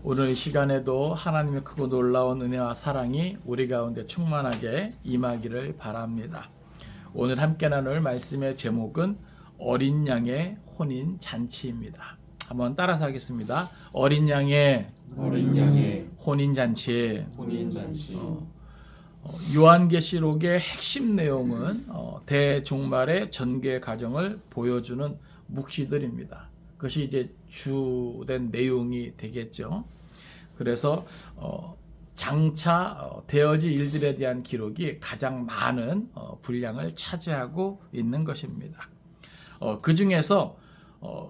오늘 이 시간에도 하나님의 크고 놀라운 은혜와 사랑이 우리 가운데 충만하게 임하기를 바랍니다. 오늘 함께 나눌 말씀의 제목은 어린 양의 혼인 잔치입니다. 한번 따라서 하겠습니다. 어린 양의 혼인 잔치. 요한계시록의 핵심 내용은 대종말의 전개 과정을 보여주는 묵시들입니다. 그것이 이제 주된 내용이 되겠죠. 그래서 장차 되어질 일들에 대한 기록이 가장 많은 분량을 차지하고 있는 것입니다. 그 중에서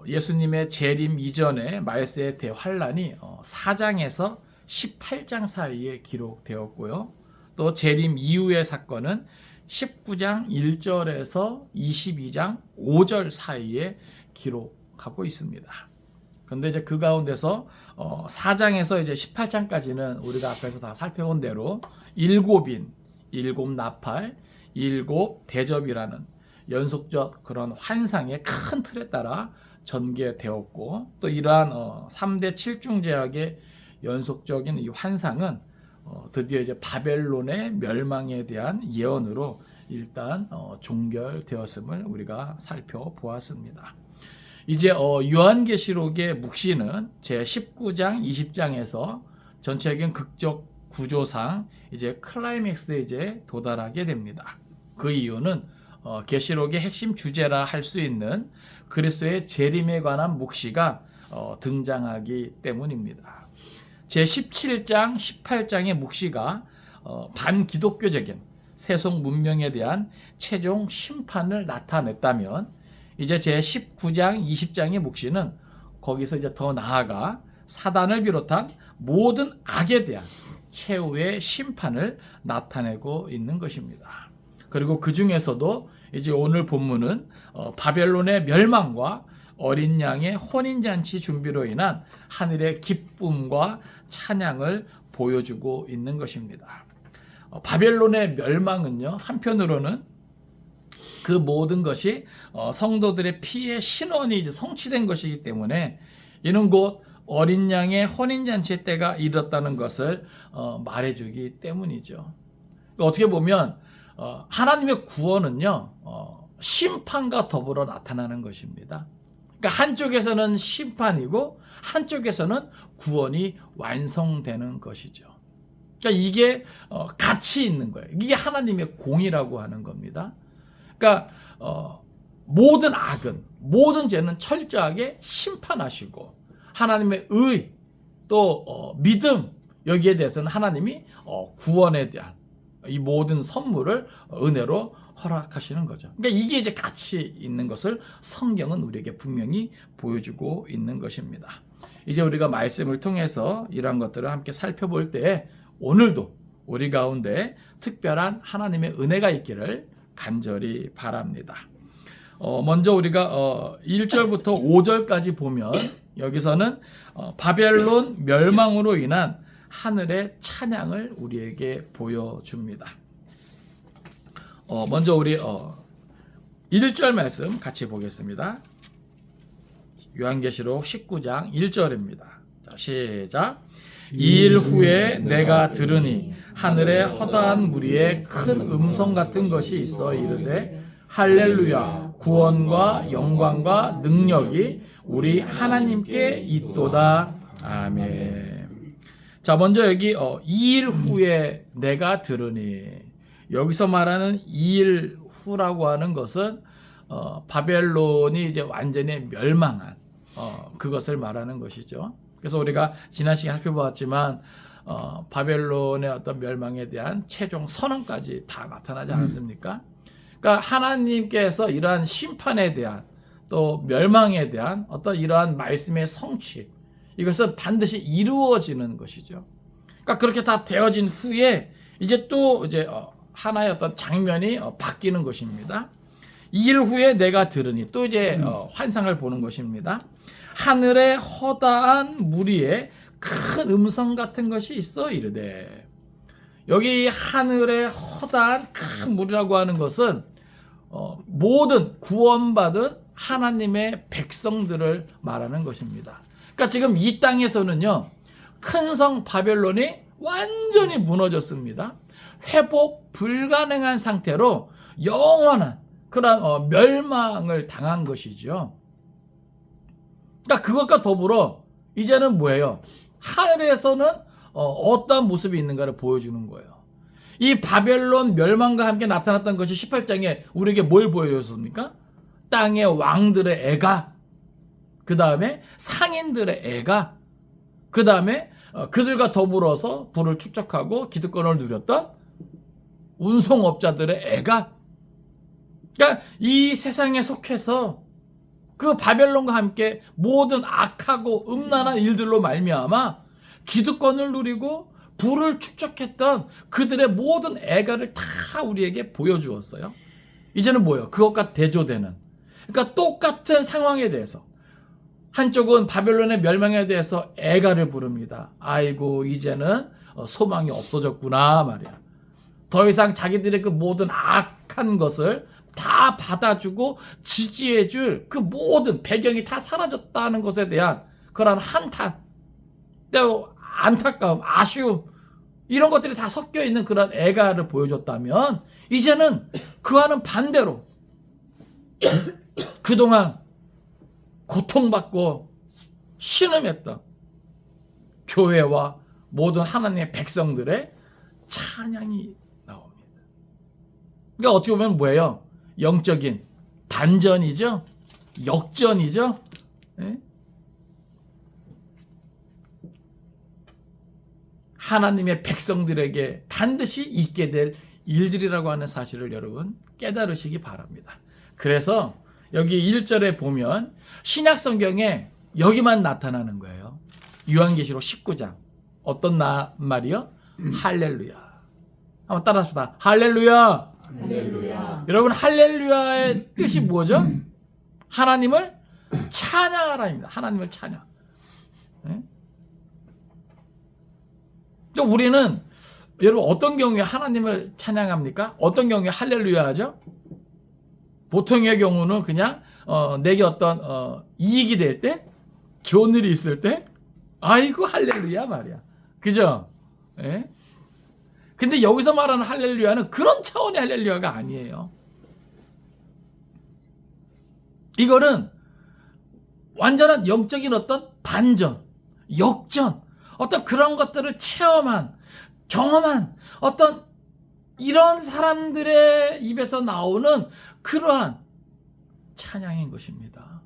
예수님의 재림 이전의 말세의 대환란이 4장에서 18장 사이에 기록되었고요. 또 재림 이후의 사건은 19장 1절에서 22장 5절 사이에 기록하고 있습니다. 그런데 이제 그 가운데서 4장에서 이제 18장까지는 우리가 앞에서 다 살펴본 대로 일곱 나팔, 일곱 대접이라는 연속적 그런 환상의 큰 틀에 따라 전개되었고, 또 이러한 3대 7중제약의 연속적인 이 환상은 드디어 이제 바벨론의 멸망에 대한 예언으로 일단 종결되었음을 우리가 살펴보았습니다. 이제 요한계시록의 묵시는 제 19장, 20장에서 전체적인 극적 구조상 이제 클라이맥스에 이제 도달하게 됩니다. 그 이유는 계시록의 핵심 주제라 할 수 있는 그리스도의 재림에 관한 묵시가 등장하기 때문입니다. 제 17장, 18장의 묵시가 반기독교적인 세속 문명에 대한 최종 심판을 나타냈다면, 이제 제 19장, 20장의 묵시는 거기서 이제 더 나아가 사단을 비롯한 모든 악에 대한 최후의 심판을 나타내고 있는 것입니다. 그리고 그 중에서도 이제 오늘 본문은 바벨론의 멸망과 어린 양의 혼인잔치 준비로 인한 하늘의 기쁨과 찬양을 보여주고 있는 것입니다. 바벨론의 멸망은요, 한편으로는 그 모든 것이 성도들의 피의 신원이 이제 성취된 것이기 때문에 이는 곧 어린 양의 혼인잔치 때가 이르렀다는 것을 말해주기 때문이죠. 어떻게 보면 하나님의 구원은요, 심판과 더불어 나타나는 것입니다. 그러니까 한쪽에서는 심판이고 한쪽에서는 구원이 완성되는 것이죠. 그러니까 이게 같이 있는 거예요. 이게 하나님의 공이라고 하는 겁니다. 그러니까 모든 악은, 모든 죄는 철저하게 심판하시고, 하나님의 의, 또 믿음, 여기에 대해서는 하나님이 구원에 대한 이 모든 선물을 은혜로 허락하시는 거죠. 그러니까 이게 이제 같이 있는 것을 성경은 우리에게 분명히 보여주고 있는 것입니다. 이제 우리가 말씀을 통해서 이러한 것들을 함께 살펴볼 때 오늘도 우리 가운데 특별한 하나님의 은혜가 있기를 간절히 바랍니다. 먼저 우리가 1절부터 5절까지 보면 여기서는 바벨론 멸망으로 인한 하늘의 찬양을 우리에게 보여줍니다. 먼저 우리 1절 말씀 같이 보겠습니다. 요한계시록 19장 1절입니다. 자, 시작. 이 일 후에 내가 들으니 하늘에 허다한 무리에 큰 음성 같은 것이 있어 이르되 할렐루야, 구원과 영광과 능력이 우리 하나님께 있도다. 아멘. 자, 먼저 여기 2일 후에 내가 들으니, 여기서 말하는 2일 후라고 하는 것은 바벨론이 이제 완전히 멸망한 그것을 말하는 것이죠. 그래서 우리가 지난 시간에 살펴보았지만 바벨론의 어떤 멸망에 대한 최종 선언까지 다 나타나지 않았습니까? 그러니까 하나님께서 이러한 심판에 대한, 또 멸망에 대한 어떤 이러한 말씀의 성취, 이것은 반드시 이루어지는 것이죠. 그러니까 그렇게 다 되어진 후에 이제 또 하나의 어떤 장면이 바뀌는 것입니다. 2일 후에 내가 들으니, 또 이제 환상을 보는 것입니다. 하늘에 허다한 무리에 큰 음성 같은 것이 있어 이르되, 여기 하늘에 허다한 큰 무리라고 하는 것은 모든 구원받은 하나님의 백성들을 말하는 것입니다. 그러니까 지금 이 땅에서는요, 큰 성 바벨론이 완전히 무너졌습니다. 회복 불가능한 상태로 영원한 그런 멸망을 당한 것이죠. 그러니까 그것과 더불어 이제는 뭐예요? 하늘에서는 어떤 모습이 있는가를 보여주는 거예요. 이 바벨론 멸망과 함께 나타났던 것이 18장에 우리에게 뭘 보여줬습니까? 땅의 왕들의 애가, 그 다음에 상인들의 애가, 그 다음에 그들과 더불어서 부를 축적하고 기득권을 누렸던 운송업자들의 애가, 그러니까 이 세상에 속해서 그 바벨론과 함께 모든 악하고 음란한 일들로 말미암아 기득권을 누리고 부를 축적했던 그들의 모든 애가를 다 우리에게 보여주었어요. 이제는 뭐예요? 그것과 대조되는, 그러니까 똑같은 상황에 대해서 한쪽은 바벨론의 멸망에 대해서 애가를 부릅니다. 아이고 이제는 소망이 없어졌구나 말이야. 더 이상 자기들의 그 모든 악한 것을 다 받아주고 지지해줄 그 모든 배경이 다 사라졌다는 것에 대한 그런 한탄, 또 안타까움, 아쉬움, 이런 것들이 다 섞여 있는 그런 애가를 보여줬다면, 이제는 그와는 반대로 그동안 고통받고 신음했던 교회와 모든 하나님의 백성들의 찬양이 나옵니다. 그러니까 어떻게 보면 뭐예요? 영적인 반전이죠. 역전이죠. 네? 하나님의 백성들에게 반드시 있게 될 일들이라고 하는 사실을 여러분 깨달으시기 바랍니다. 그래서 여기 1절에 보면 신약 성경에 여기만 나타나는 거예요. 요한계시록 19장. 어떤 말이요? 할렐루야. 한번 따라합시다. 할렐루야. 할렐루야. 여러분, 할렐루야의 뜻이 뭐죠? 하나님을 찬양하라입니다. 하나님을 찬양. 네? 우리는 여러분 어떤 경우에 하나님을 찬양합니까? 어떤 경우에 할렐루야 하죠? 보통의 경우는 그냥 내게 어떤 이익이 될 때, 좋은 일이 있을 때, 아이고 할렐루야 말이야. 그죠? 예? 근데 여기서 말하는 할렐루야는 그런 차원의 할렐루야가 아니에요. 이거는 완전한 영적인 어떤 반전, 역전, 어떤 그런 것들을 체험한, 경험한 어떤 이런 사람들의 입에서 나오는 그러한 찬양인 것입니다.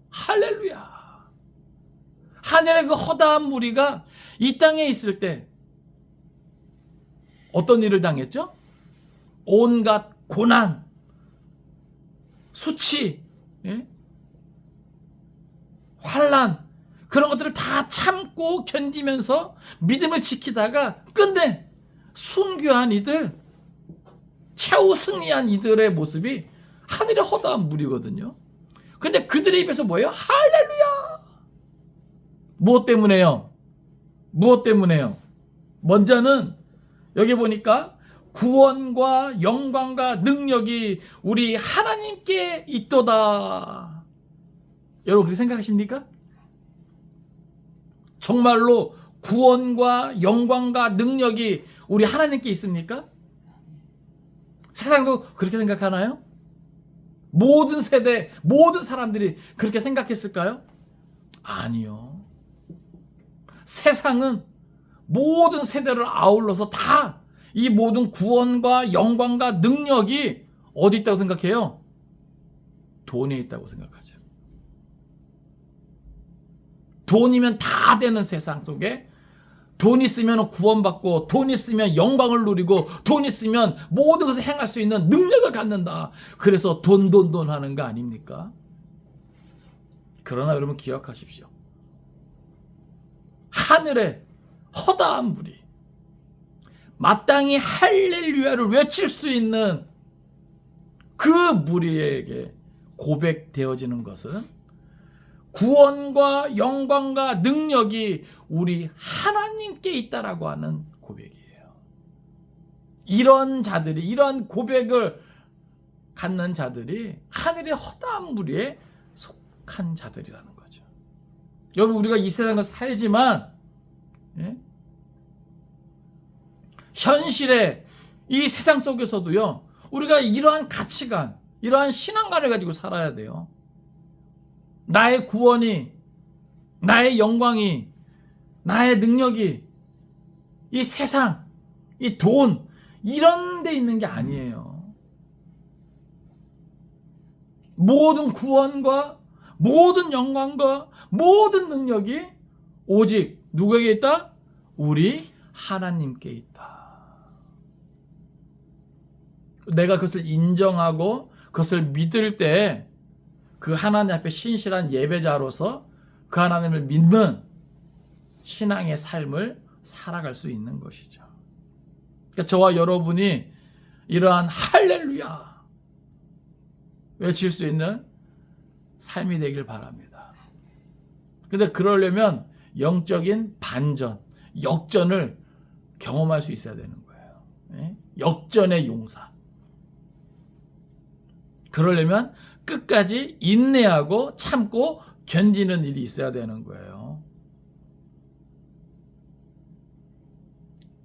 할렐루야. 하늘의 그 허다한 무리가 이 땅에 있을 때 어떤 일을 당했죠? 온갖 고난, 수치, 예? 환난, 그런 것들을 다 참고 견디면서 믿음을 지키다가 끝내 순교한 이들, 최후 승리한 이들의 모습이 하늘의 허다한 무리거든요. 근데 그들의 입에서 뭐예요? 할렐루야! 무엇 때문에요? 무엇 때문에요? 먼저는 여기 보니까 구원과 영광과 능력이 우리 하나님께 있도다. 여러분 그렇게 생각하십니까? 정말로 구원과 영광과 능력이 우리 하나님께 있습니까? 세상도 그렇게 생각하나요? 모든 세대, 모든 사람들이 그렇게 생각했을까요? 아니요. 세상은 모든 세대를 아울러서 다 이 모든 구원과 영광과 능력이 어디 있다고 생각해요? 돈에 있다고 생각하죠. 돈이면 다 되는 세상 속에 돈 있으면 구원받고 돈 있으면 영광을 누리고 돈 있으면 모든 것을 행할 수 있는 능력을 갖는다. 그래서 돈 하는 거 아닙니까? 그러나 여러분 기억하십시오. 하늘의 허다한 무리, 마땅히 할렐루야를 외칠 수 있는 그 무리에게 고백되어지는 것은 구원과 영광과 능력이 우리 하나님께 있다라고 하는 고백이에요. 이런 자들이, 이런 고백을 갖는 자들이 하늘의 허다한 무리에 속한 자들이라는 거죠. 여러분, 우리가 이 세상을 살지만 예? 현실의 이 세상 속에서도요, 우리가 이러한 가치관, 이러한 신앙관을 가지고 살아야 돼요. 나의 구원이, 나의 영광이, 나의 능력이 이 세상, 이 돈, 이런 데 있는 게 아니에요. 모든 구원과 모든 영광과 모든 능력이 오직 누구에게 있다? 우리 하나님께 있다. 내가 그것을 인정하고 그것을 믿을 때 그 하나님 앞에 신실한 예배자로서 그 하나님을 믿는 신앙의 삶을 살아갈 수 있는 것이죠. 그러니까 저와 여러분이 이러한 할렐루야 외칠 수 있는 삶이 되길 바랍니다. 근데 그러려면 영적인 반전, 역전을 경험할 수 있어야 되는 거예요. 예? 역전의 용사. 그러려면 끝까지 인내하고 참고 견디는 일이 있어야 되는 거예요.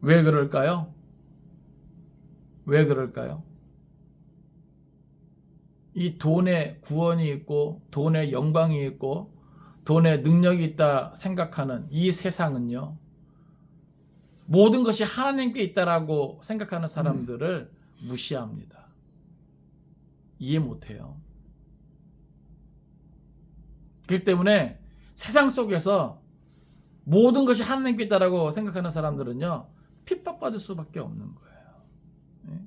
왜 그럴까요? 왜 그럴까요? 이 돈에 구원이 있고 돈에 영광이 있고 돈에 능력이 있다 생각하는 이 세상은요, 모든 것이 하나님께 있다라고 생각하는 사람들을 무시합니다. 이해 못해요. 그렇기 때문에 세상 속에서 모든 것이 하나님께 있다라고 생각하는 사람들은요, 핍박받을 수밖에 없는 거예요. 네?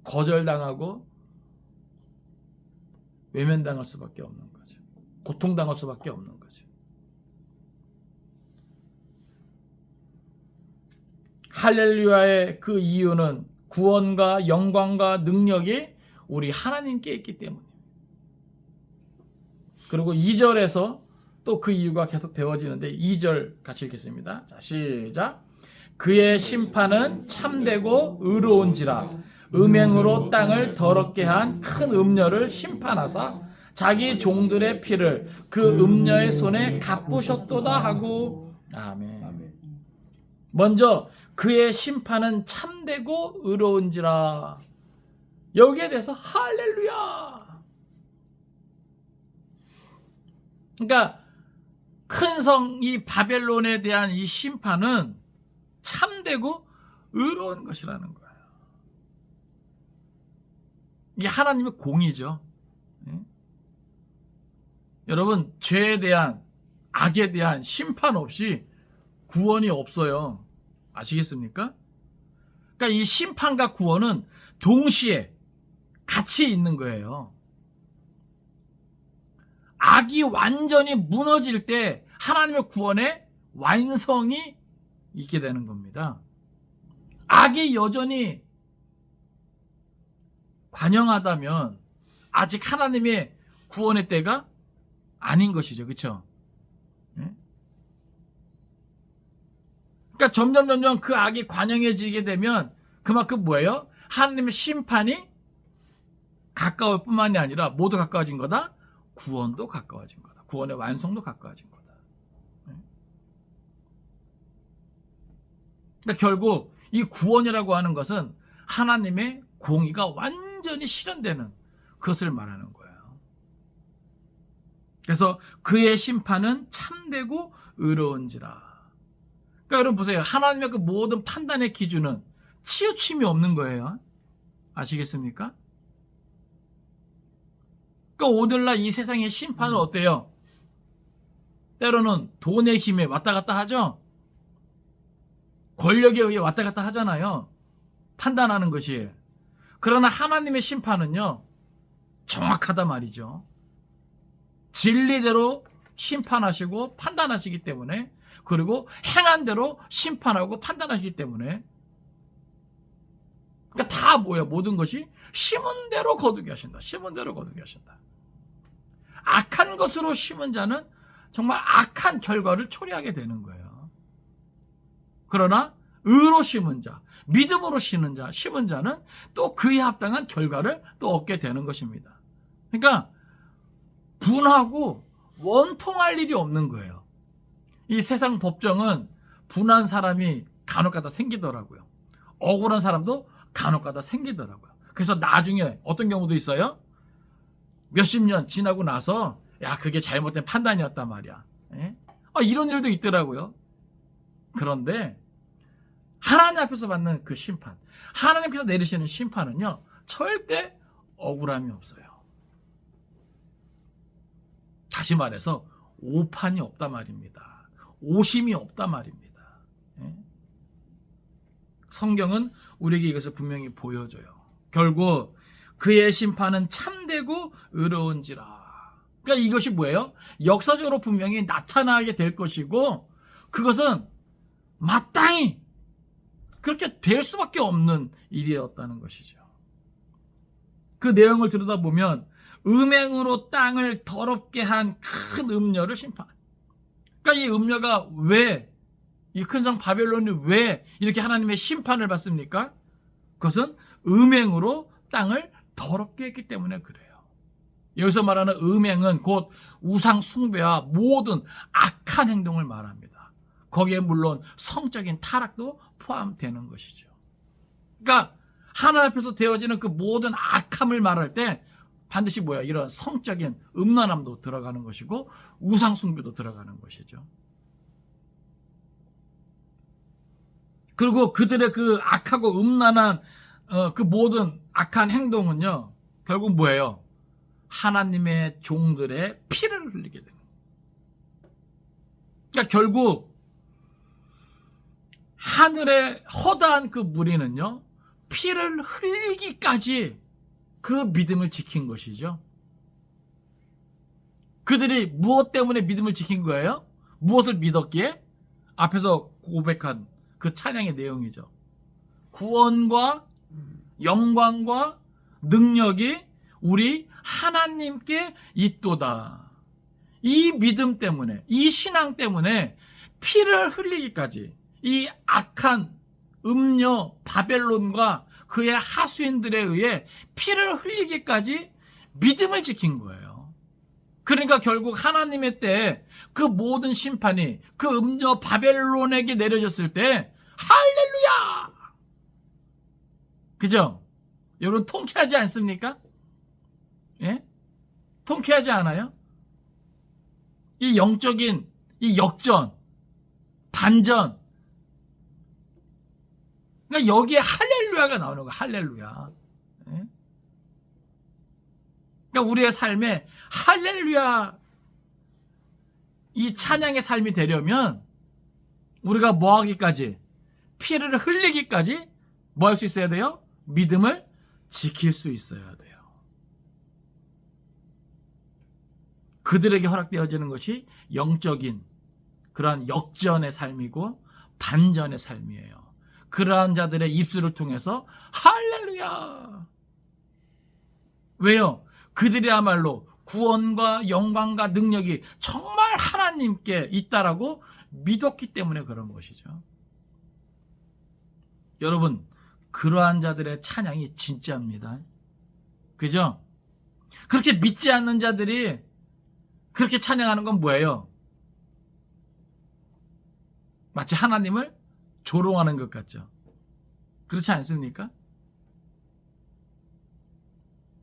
거절당하고 외면당할 수밖에 없는 거죠. 고통당할 수밖에 없는 거죠. 할렐루야의 그 이유는 구원과 영광과 능력이 우리 하나님께 있기 때문입니다. 그리고 2절에서 또 그 이유가 계속 되어지는데 2절 같이 읽겠습니다. 자, 시작. 그의 심판은 참되고 의로운지라 음행으로 땅을 더럽게 한 큰 음녀를 심판하사 자기 종들의 피를 그 음녀의 손에 갚으셨도다 하고. 아멘. 먼저 그의 심판은 참되고 의로운지라. 여기에 대해서 할렐루야. 그러니까 큰 성 이 바벨론에 대한 이 심판은 참되고 의로운 것이라는 거예요. 이게 하나님의 공의죠. 네? 여러분, 죄에 대한, 악에 대한 심판 없이 구원이 없어요. 아시겠습니까? 그러니까 이 심판과 구원은 동시에 같이 있는 거예요. 악이 완전히 무너질 때 하나님의 구원의 완성이 있게 되는 겁니다. 악이 여전히 관영하다면 아직 하나님의 구원의 때가 아닌 것이죠. 그렇죠? 그러니까 점점 그 악이 관영해지게 되면 그만큼 뭐예요? 하나님의 심판이 가까울 뿐만이 아니라 모두 가까워진 거다? 구원도 가까워진 거다. 구원의 완성도 가까워진 거다. 그러니까 결국 이 구원이라고 하는 것은 하나님의 공의가 완전히 실현되는 그것을 말하는 거예요. 그래서 그의 심판은 참되고 의로운지라. 그러니까 여러분 보세요. 하나님의 그 모든 판단의 기준은 치우침이 없는 거예요. 아시겠습니까? 그러니까 오늘날 이 세상의 심판은 어때요? 때로는 돈의 힘에 왔다 갔다 하죠. 권력에 의해 왔다 갔다 하잖아요. 판단하는 것이. 그러나 하나님의 심판은요, 정확하다 말이죠. 진리대로 심판하시고 판단하시기 때문에, 그리고 행한 대로 심판하고 판단하시기 때문에, 그러니까 다 뭐야? 모든 것이 심은 대로 거두게 하신다. 심은 대로 거두게 하신다. 악한 것으로 심은 자는 정말 악한 결과를 초래하게 되는 거예요. 그러나 의로 심은 자, 믿음으로 심은 자는 또 그에 합당한 결과를 또 얻게 되는 것입니다. 그러니까 분하고 원통할 일이 없는 거예요. 이 세상 법정은 분한 사람이 간혹가다 생기더라고요. 억울한 사람도 간혹가다 생기더라고요. 그래서 나중에 어떤 경우도 있어요. 몇십 년 지나고 나서 야, 그게 잘못된 판단이었단 말이야. 예? 이런 일도 있더라고요. 그런데 하나님 앞에서 받는 그 심판, 하나님께서 내리시는 심판은요, 절대 억울함이 없어요. 다시 말해서 오판이 없단 말입니다. 오심이 없단 말입니다. 예? 성경은 우리에게 이것을 분명히 보여줘요. 결국 그의 심판은 참되고 의로운지라. 그러니까 이것이 뭐예요? 역사적으로 분명히 나타나게 될 것이고, 그것은 마땅히 그렇게 될 수밖에 없는 일이었다는 것이죠. 그 내용을 들여다보면 음행으로 땅을 더럽게 한 큰 음녀를 심판. 그러니까 이 음녀가 왜, 이 큰 성 바벨론이 왜 이렇게 하나님의 심판을 받습니까? 그것은 음행으로 땅을 더럽게 했기 때문에 그래요. 여기서 말하는 음행은 곧 우상 숭배와 모든 악한 행동을 말합니다. 거기에 물론 성적인 타락도 포함되는 것이죠. 그러니까 하나님 앞에서 되어지는 그 모든 악함을 말할 때 반드시 뭐야? 이런 성적인 음란함도 들어가는 것이고 우상 숭배도 들어가는 것이죠. 그리고 그들의 그 악하고 음란한 그 모든 악한 행동은요, 결국 뭐예요? 하나님의 종들의 피를 흘리게 됩니다. 그러니까 결국 하늘의 허다한 그 무리는요, 피를 흘리기까지 그 믿음을 지킨 것이죠. 그들이 무엇 때문에 믿음을 지킨 거예요? 무엇을 믿었기에? 앞에서 고백한 그 찬양의 내용이죠. 구원과 영광과 능력이 우리 하나님께 있도다. 이 믿음 때문에, 이 신앙 때문에 피를 흘리기까지 이 악한 음녀 바벨론과 그의 하수인들에 의해 피를 흘리기까지 믿음을 지킨 거예요. 그러니까 결국 하나님의 때에 그 모든 심판이 그 음녀 바벨론에게 내려졌을 때 할렐루야! 그죠? 여러분 통쾌하지 않습니까? 예? 통쾌하지 않아요? 이 영적인 이 역전, 반전. 그러니까 여기에 할렐루야가 나오는 거야. 할렐루야. 예? 그러니까 우리의 삶에 할렐루야 이 찬양의 삶이 되려면 우리가 뭐 하기까지? 피를 흘리기까지 뭐 할 수 있어야 돼요? 믿음을 지킬 수 있어야 돼요. 그들에게 허락되어지는 것이 영적인 그러한 역전의 삶이고 반전의 삶이에요. 그러한 자들의 입술을 통해서 할렐루야. 왜요? 그들이야말로 구원과 영광과 능력이 정말 하나님께 있다라고 믿었기 때문에 그런 것이죠. 여러분, 그러한 자들의 찬양이 진짜입니다. 그죠? 그렇게 믿지 않는 자들이 그렇게 찬양하는 건 뭐예요? 마치 하나님을 조롱하는 것 같죠. 그렇지 않습니까?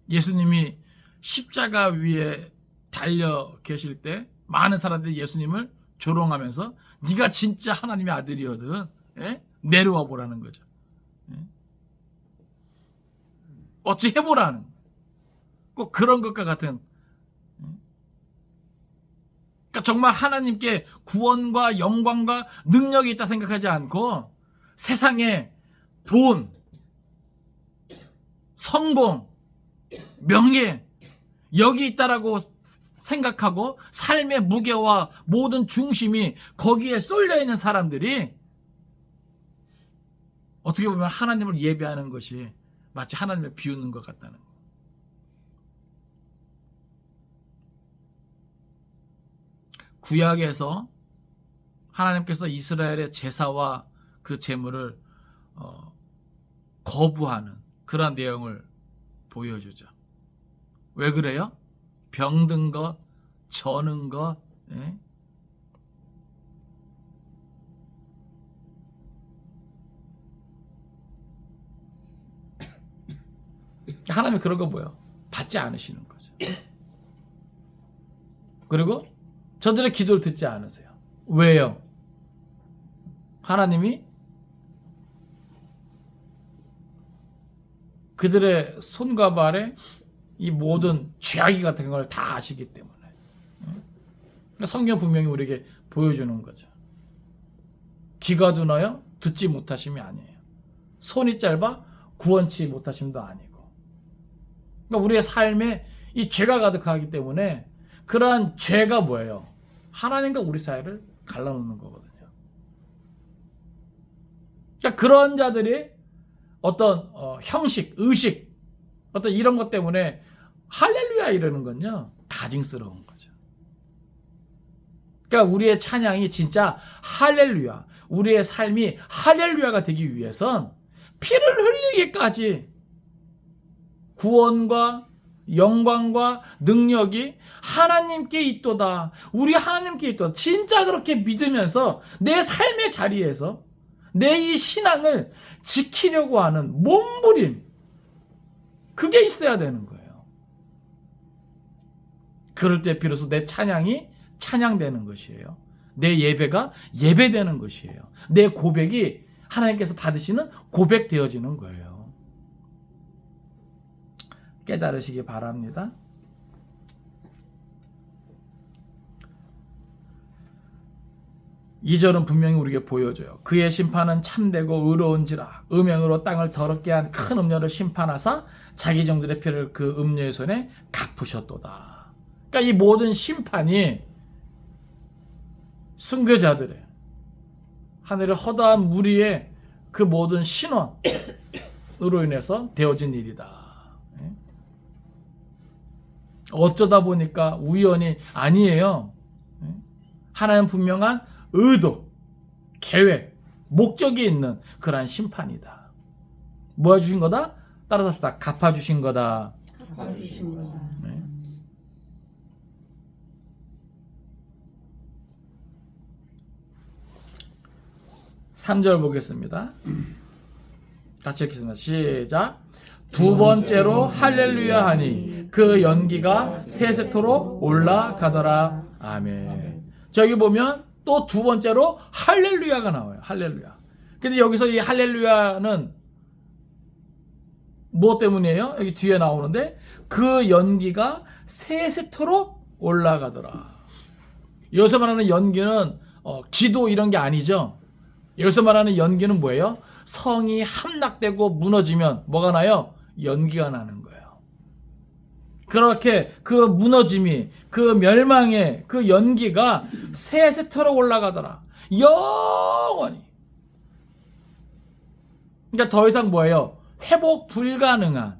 예수님이 십자가 위에 달려 계실 때 많은 사람들이 예수님을 조롱하면서 네가 진짜 하나님의 아들이거든, 예? 내려와 보라는 거죠. 예? 어찌 해보라는, 꼭 그런 것과 같은. 그러니까 정말 하나님께 구원과 영광과 능력이 있다 생각하지 않고 세상에 돈, 성공, 명예 여기 있다라고 생각하고 삶의 무게와 모든 중심이 거기에 쏠려 있는 사람들이 어떻게 보면 하나님을 예배하는 것이 마치 하나님을 비웃는 것 같다는 거예요. 구약에서 하나님께서 이스라엘의 제사와 그 제물을 거부하는 그런 내용을 보여주죠. 왜 그래요? 병든 것, 저는 것, 예? 하나님이 그런 거 뭐예요? 받지 않으시는 거죠. 그리고 저들의 기도를 듣지 않으세요. 왜요? 하나님이 그들의 손과 발에 이 모든 죄악이 같은 걸 다 아시기 때문에. 그러니까 성경 분명히 우리에게 보여주는 거죠. 귀가 두나요? 듣지 못하심이 아니에요. 손이 짧아 구원치 못하심도 아니고. 그러니까 우리의 삶에 이 죄가 가득하기 때문에 그러한 죄가 뭐예요? 하나님과 우리 사이를 갈라놓는 거거든요. 그러니까 그런 자들이 어떤 형식, 의식, 어떤 이런 것 때문에 할렐루야 이러는 건요, 가증스러운 거죠. 그러니까 우리의 찬양이 진짜 할렐루야, 우리의 삶이 할렐루야가 되기 위해선 피를 흘리기까지 구원과 영광과 능력이 하나님께 있도다. 우리 하나님께 있도다. 진짜 그렇게 믿으면서 내 삶의 자리에서 내 이 신앙을 지키려고 하는 몸부림, 그게 있어야 되는 거예요. 그럴 때 비로소 내 찬양이 찬양되는 것이에요. 내 예배가 예배되는 것이에요. 내 고백이 하나님께서 받으시는 고백되어지는 거예요. 깨달으시기 바랍니다. 이 절은 분명히 우리에게 보여줘요. 그의 심판은 참되고 의로운지라 음행으로 땅을 더럽게 한 큰 음녀를 심판하사 자기 종들의 피를 그 음녀의 손에 갚으셨도다. 그러니까 이 모든 심판이 순교자들의 하늘의 허다한 무리의 그 모든 신원으로 인해서 되어진 일이다. 어쩌다 보니까 우연이 아니에요. 하나님 분명한 의도, 계획, 목적이 있는 그러한 심판이다. 뭐 해주신 거다? 따라서 합시다. 갚아주신 거다. 갚아주신 거다. 네. (3절) 보겠습니다. 같이 읽겠습니다. 시작. 두 번째로 할렐루야 하니 그 연기가 세세토록 올라가더라. 아멘. 저기 보면 또 두 번째로 할렐루야가 나와요. 할렐루야. 근데 여기서 이 할렐루야는 무엇 때문이에요? 여기 뒤에 나오는데 그 연기가 세세토록 올라가더라. 여기서 말하는 연기는 기도 이런 게 아니죠. 여기서 말하는 연기는 뭐예요? 성이 함락되고 무너지면 뭐가 나요? 연기가 나는 거예요. 그렇게 그 무너짐이, 그 멸망의 그 연기가 세세토록 올라가더라. 영원히. 그러니까 더 이상 뭐예요? 회복 불가능한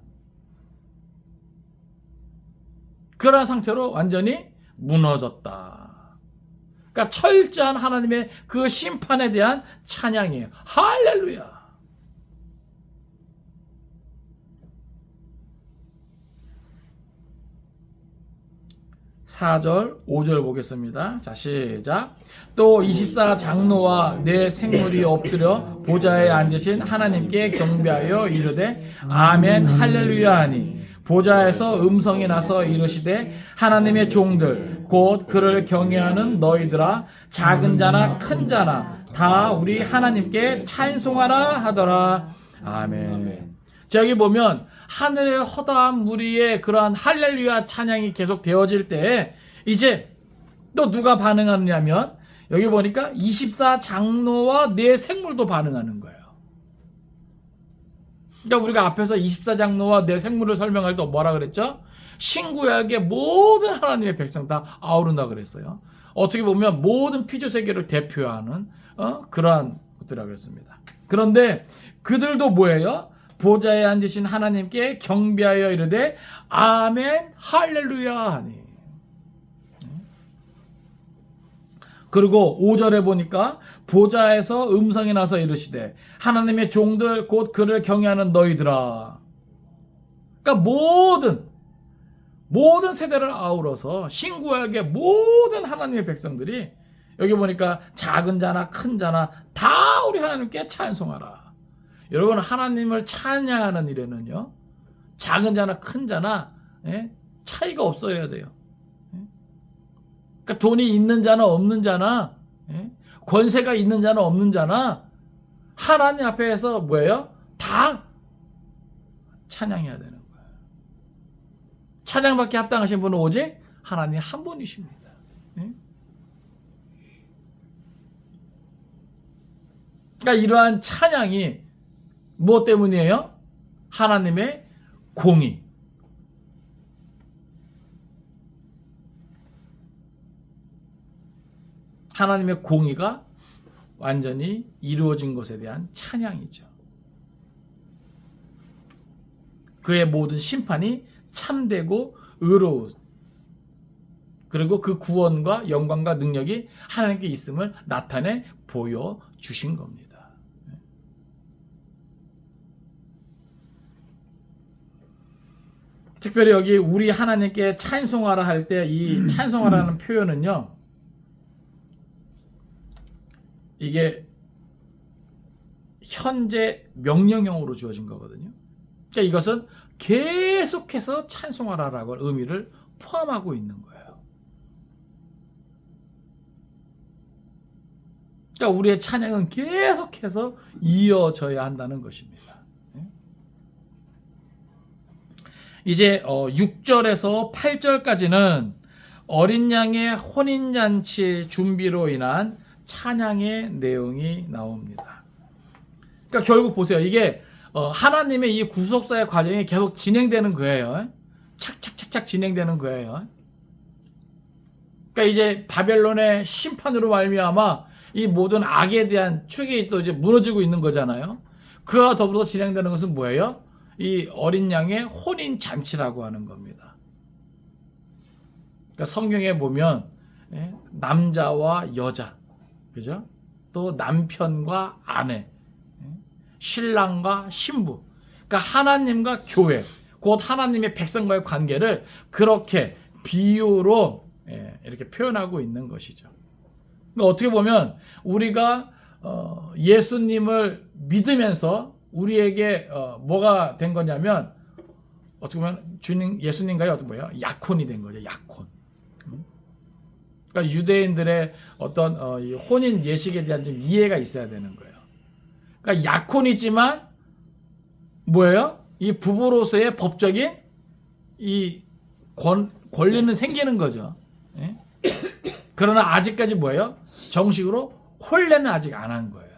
그런 상태로 완전히 무너졌다. 그러니까 철저한 하나님의 그 심판에 대한 찬양이에요. 할렐루야. 4절, 5절 보겠습니다. 자, 시작. 또 24 장로와 내 생물이 엎드려 보좌에 앉으신 하나님께 경배하여 이르되 아멘 할렐루야 하니 보좌에서 음성이 나서 이르시되 하나님의 종들 곧 그를 경외하는 너희들아 작은 자나 큰 자나 다 우리 하나님께 찬송하라 하더라. 아멘. 저기 보면 하늘의 허다한 무리의 그러한 할렐루야 찬양이 계속 되어질 때 이제 또 누가 반응하느냐면 여기 보니까 24 장로와 네 생물도 반응하는 거예요. 그러니까 우리가 앞에서 24 장로와 네 생물을 설명할 때 뭐라 그랬죠? 신구약의 모든 하나님의 백성 다 아우른다 그랬어요. 어떻게 보면 모든 피조 세계를 대표하는 그러한 것들이라 그랬습니다. 그런데 그들도 뭐예요? 보좌에 앉으신 하나님께 경배하여 이르되 아멘 할렐루야 하니. 그리고 5절에 보니까 보좌에서 음성이 나서 이르시되 하나님의 종들 곧 그를 경외하는 너희들아. 그러니까 모든 세대를 아우러서 신구약의 모든 하나님의 백성들이 여기 보니까 작은 자나 큰 자나 다 우리 하나님께 찬송하라. 여러분 하나님을 찬양하는 일에는요 작은 자나 큰 자나 차이가 없어야 돼요. 그러니까 돈이 있는 자나 없는 자나 권세가 있는 자나 없는 자나 하나님 앞에서 뭐예요? 다 찬양해야 되는 거예요. 찬양받기 합당하신 분은 오직 하나님 한 분이십니다. 그러니까 이러한 찬양이 무엇 때문이에요? 하나님의 공의. 하나님의 공의가 완전히 이루어진 것에 대한 찬양이죠. 그의 모든 심판이 참되고 의로운, 그리고 그 구원과 영광과 능력이 하나님께 있음을 나타내 보여주신 겁니다. 특별히 여기 우리 하나님께 찬송하라 할 때 이 찬송하라는 표현은요, 이게 현재 명령형으로 주어진 거거든요. 그러니까 이것은 계속해서 찬송하라라고 의미를 포함하고 있는 거예요. 그러니까 우리의 찬양은 계속해서 이어져야 한다는 것입니다. 이제 6절에서 8절까지는 어린 양의 혼인잔치 준비로 인한 찬양의 내용이 나옵니다. 그러니까 결국 보세요. 이게 하나님의 이 구속사의 과정이 계속 진행되는 거예요. 착착착착 진행되는 거예요. 그러니까 이제 바벨론의 심판으로 말미암아 이 모든 악에 대한 축이 또 이제 무너지고 있는 거잖아요. 그와 더불어 진행되는 것은 뭐예요? 이 어린 양의 혼인 잔치라고 하는 겁니다. 그러니까 성경에 보면 남자와 여자, 그죠? 또 남편과 아내, 신랑과 신부, 그러니까 하나님과 교회, 곧 하나님의 백성과의 관계를 그렇게 비유로 이렇게 표현하고 있는 것이죠. 그러니까 어떻게 보면 우리가 예수님을 믿으면서 우리에게 뭐가 된 거냐면 어떻게 보면 주님 예수님과의 어떤 뭐예요? 약혼이 된 거죠. 약혼. 그러니까 유대인들의 어떤 이 혼인 예식에 대한 좀 이해가 있어야 되는 거예요. 그러니까 약혼이지만 뭐예요? 이 부부로서의 법적인 이 권리는 생기는 거죠. 그러나 아직까지 뭐예요? 정식으로 혼례는 아직 안 한 거예요.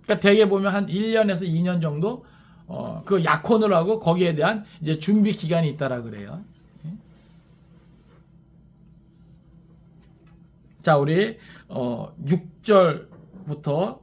그러니까 대개 보면 한 1년에서 2년 정도 그 약혼을 하고 거기에 대한 이제 준비 기간이 있다라 그래요. 자, 우리 6절부터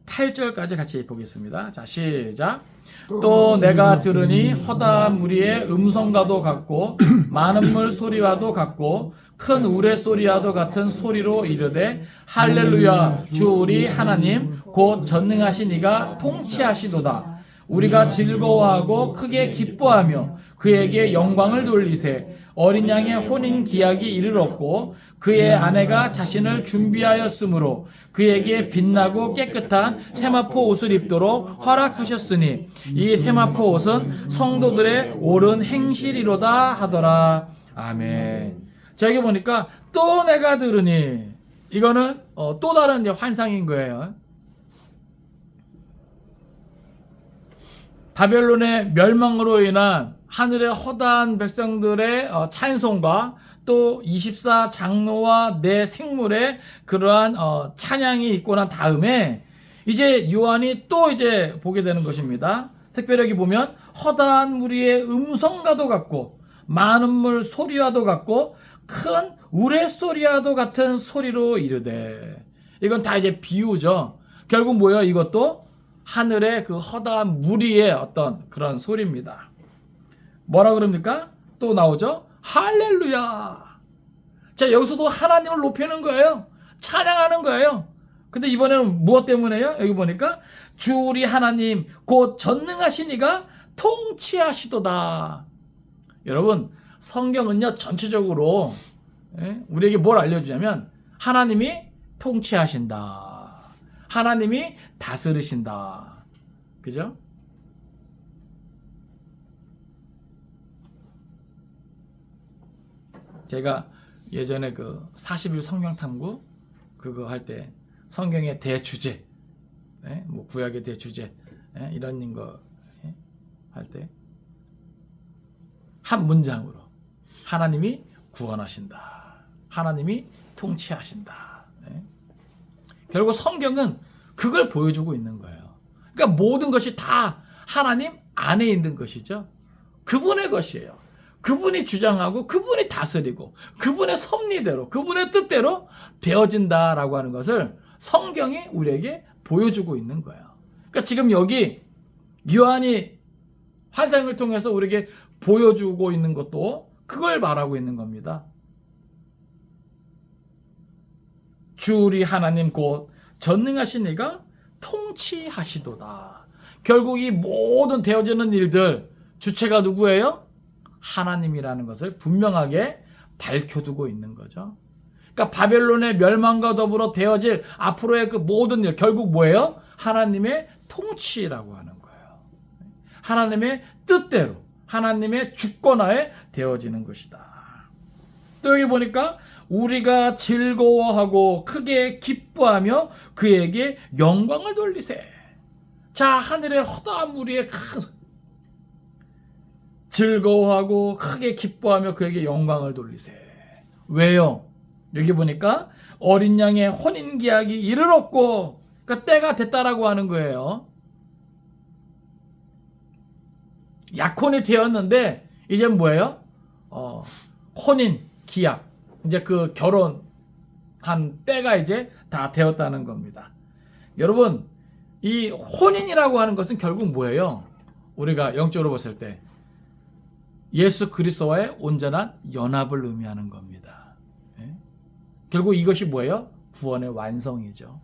8절까지 같이 보겠습니다. 자, 시작. 또 내가 들으니 허다한 무리의 음성과도 같고 많은 물 소리와도 같고 큰 우레소리와도 같은 소리로 이르되 할렐루야 주 우리 하나님 곧 전능하신 이가 통치하시도다. 우리가 즐거워하고 크게 기뻐하며 그에게 영광을 돌리세. 어린 양의 혼인 기약이 이르렀고 그의 아내가 자신을 준비하였으므로 그에게 빛나고 깨끗한 세마포 옷을 입도록 허락하셨으니 이 세마포 옷은 성도들의 옳은 행실이로다 하더라. 아멘. 자, 여기 보니까 또 내가 들으니 이거는 또 다른 이제 환상인 거예요. 바벨론의 멸망으로 인한 하늘의 허다한 백성들의 찬송과 또 24 장로와 내 생물의 그러한 찬양이 있고 난 다음에 이제 요한이 또 이제 보게 되는 것입니다. 특별히 여기 보면 허다한 무리의 음성과도 같고 많은 물 소리와도 같고 큰 우레소리와도 같은 소리로 이르되. 이건 다 이제 비유죠. 결국 뭐예요? 이것도 하늘의 그 허다한 무리의 어떤 그런 소리입니다. 뭐라 그럽니까? 또 나오죠? 할렐루야. 자, 여기서도 하나님을 높이는 거예요. 찬양하는 거예요. 근데 이번에는 무엇 때문에요? 여기 보니까 주 우리 하나님 곧 전능하신 이가 통치하시도다. 여러분, 성경은요 전체적으로 우리에게 뭘 알려주냐면 하나님이 통치하신다. 하나님이 다스리신다. 그죠? 제가 예전에 그 40일 성경 탐구 그거 할 때 성경의 대주제, 뭐 구약의 대주제 이런 거 할 때 한 문장으로 하나님이 구원하신다. 하나님이 통치하신다. 결국 성경은 그걸 보여주고 있는 거예요. 그러니까 모든 것이 다 하나님 안에 있는 것이죠. 그분의 것이에요. 그분이 주장하고 그분이 다스리고 그분의 섭리대로 그분의 뜻대로 되어진다라고 하는 것을 성경이 우리에게 보여주고 있는 거예요. 그러니까 지금 여기 요한이 환상을 통해서 우리에게 보여주고 있는 것도 그걸 말하고 있는 겁니다. 주 우리 하나님 곧 전능하신 이가 통치하시도다. 결국 이 모든 되어지는 일들 주체가 누구예요? 하나님이라는 것을 분명하게 밝혀두고 있는 거죠. 그러니까 바벨론의 멸망과 더불어 되어질 앞으로의 그 모든 일 결국 뭐예요? 하나님의 통치라고 하는 거예요. 하나님의 뜻대로 하나님의 주권하에 되어지는 것이다. 또 여기 보니까 우리가 즐거워하고 크게 기뻐하며 그에게 영광을 돌리세. 자, 하늘의 허다한 무리에 즐거워하고 크게 기뻐하며 그에게 영광을 돌리세. 왜요? 여기 보니까 어린 양의 혼인계약이 이르렀고, 그러니까 때가 됐다라고 하는 거예요. 약혼이 되었는데 이제 뭐예요? 혼인 기약, 이제 그 결혼한 때가 이제 다 되었다는 겁니다. 여러분, 이 혼인이라고 하는 것은 결국 뭐예요? 우리가 영적으로 봤을 때 예수 그리스도와의 온전한 연합을 의미하는 겁니다. 결국 이것이 뭐예요? 구원의 완성이죠.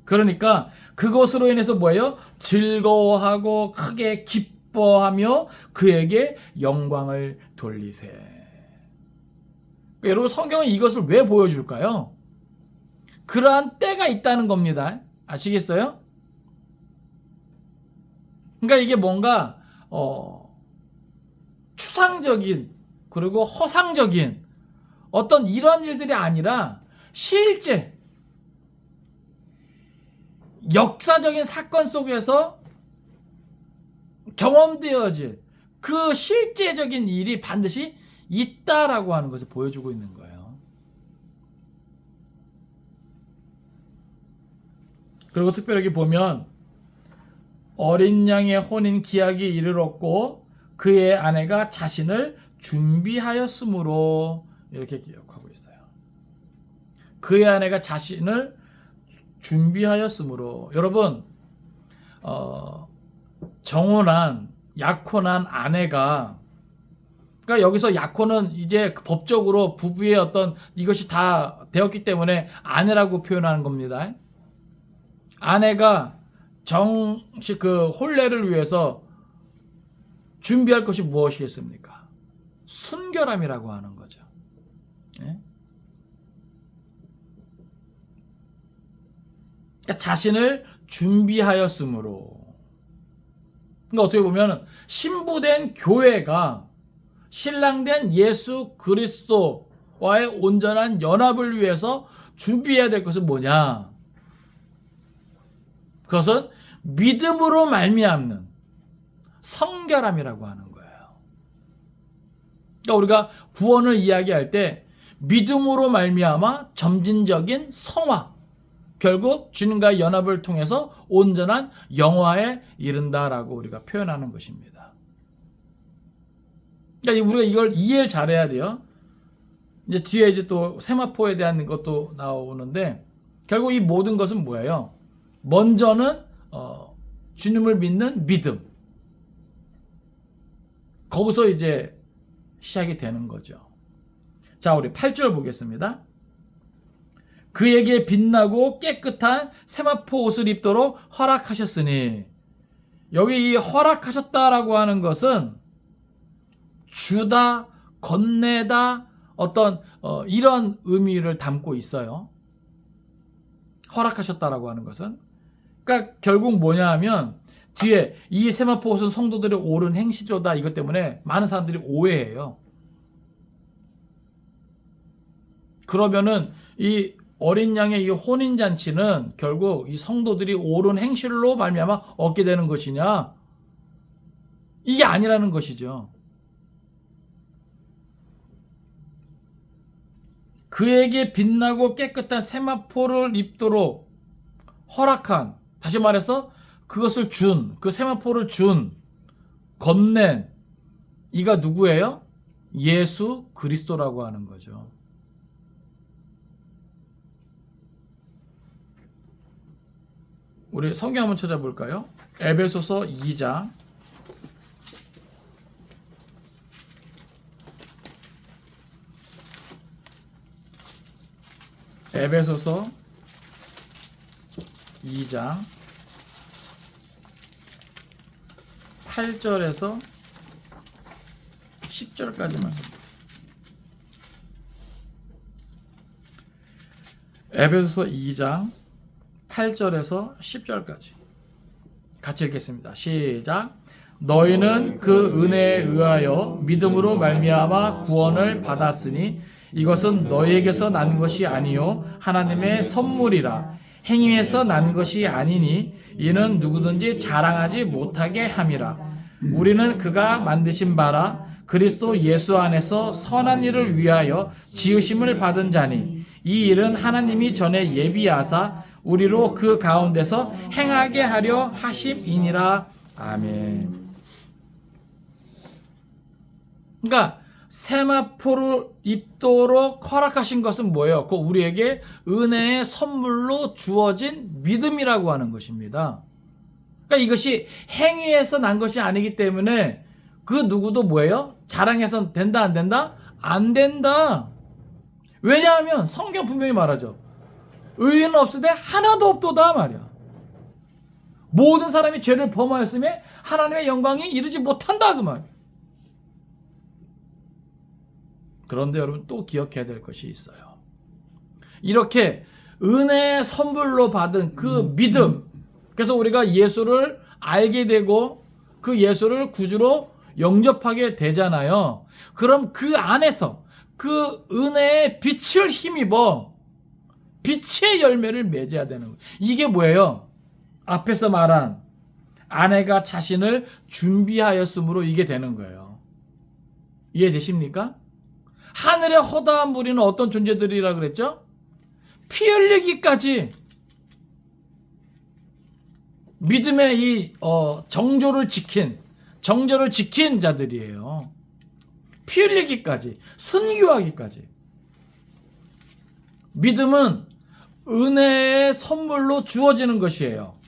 그러니까 그것으로 인해서 뭐예요? 즐거워하고 크게 기뻐하며 그에게 영광을 돌리세. 여러분, 성경은 이것을 왜 보여줄까요? 그러한 때가 있다는 겁니다. 아시겠어요? 그러니까 이게 뭔가 추상적인 그리고 허상적인 어떤 이런 일들이 아니라 실제 역사적인 사건 속에서 경험되어질 그 실제적인 일이 반드시 있다라고 하는 것을 보여주고 있는 거예요. 그리고 특별하게 보면 어린 양의 혼인 기약이 이르렀고 그의 아내가 자신을 준비하였으므로 이렇게 기억하고 있어요. 그의 아내가 자신을 준비하였으므로. 여러분, 정혼한 약혼한 아내가, 그러니까 여기서 약혼은 이제 법적으로 부부의 어떤 이것이 다 되었기 때문에 아내라고 표현하는 겁니다. 아내가 정식 그 혼례를 위해서 준비할 것이 무엇이겠습니까? 순결함이라고 하는 거죠. 그러니까 자신을 준비하였으므로. 그러니까 어떻게 보면 신부된 교회가 신랑된 예수 그리스도와의 온전한 연합을 위해서 준비해야 될 것은 뭐냐? 그것은 믿음으로 말미암는 성결함이라고 하는 거예요. 그러니까 우리가 구원을 이야기할 때 믿음으로 말미암아 점진적인 성화, 결국 주님과의 연합을 통해서 온전한 영화에 이른다라고 우리가 표현하는 것입니다. 그러니까 우리가 이걸 이해를 잘해야 돼요. 이제 뒤에 이제 또 세마포에 대한 것도 나오는데 결국 이 모든 것은 뭐예요? 먼저는 주님을 믿는 믿음. 거기서 이제 시작이 되는 거죠. 자, 우리 8절 보겠습니다. 그에게 빛나고 깨끗한 세마포 옷을 입도록 허락하셨으니, 여기 이 허락하셨다라고 하는 것은 주다, 건네다, 어떤 이런 의미를 담고 있어요. 허락하셨다라고 하는 것은, 그러니까 결국 뭐냐 하면 뒤에 이 세마포 옷은 성도들의 옳은 행시로다, 이것 때문에 많은 사람들이 오해해요. 그러면은 이 어린 양의 이 혼인 잔치는 결국 이 성도들이 옳은 행실로 말미암아 얻게 되는 것이냐? 이게 아니라는 것이죠. 그에게 빛나고 깨끗한 세마포를 입도록 허락한, 다시 말해서 그것을 준, 그 세마포를 준, 건넨 이가 누구예요? 예수 그리스도라고 하는 거죠. 우리 성경 한번 찾아볼까요? 에베소서 2장 에베소서 2장 8절에서 10절까지 말씀드립니다. 에베소서 2장 8절에서 10절까지 같이 읽겠습니다. 시작. 너희는 그 은혜에 의하여 믿음으로 말미암아 구원을 받았으니 이것은 너희에게서 난 것이 아니요 하나님의 선물이라. 행위에서 난 것이 아니니 이는 누구든지 자랑하지 못하게 함이라. 우리는 그가 만드신 바라 그리스도 예수 안에서 선한 일을 위하여 지으심을 받은 자니 이 일은 하나님이 전에 예비하사 우리로 그 가운데서 행하게 하려 하심이니라. 아멘. 그러니까 세마포를 입도록 허락하신 것은 뭐예요? 그 우리에게 은혜의 선물로 주어진 믿음이라고 하는 것입니다. 그러니까 이것이 행위에서 난 것이 아니기 때문에 그 누구도 뭐예요? 자랑해서 된다 안 된다? 안 된다. 왜냐하면 성경 분명히 말하죠. 의인은 없으되 하나도 없도다 말이야. 모든 사람이 죄를 범하였음에 하나님의 영광이 이르지 못한다 그 말이야. 그런데 여러분 또 기억해야 될 것이 있어요. 이렇게 은혜의 선물로 받은 그 믿음, 그래서 우리가 예수를 알게 되고 그 예수를 구주로 영접하게 되잖아요. 그럼 그 안에서 그 은혜의 빛을 힘입어 빛의 열매를 맺어야 되는 거예요. 이게 뭐예요? 앞에서 말한 아내가 자신을 준비하였으므로 이게 되는 거예요. 이해되십니까? 하늘의 허다한 무리는 어떤 존재들이라 그랬죠? 피 흘리기까지 믿음의 이 정조를 지킨 자들이에요. 피 흘리기까지, 순교하기까지. 믿음은 은혜의 선물로 주어지는 것이에요.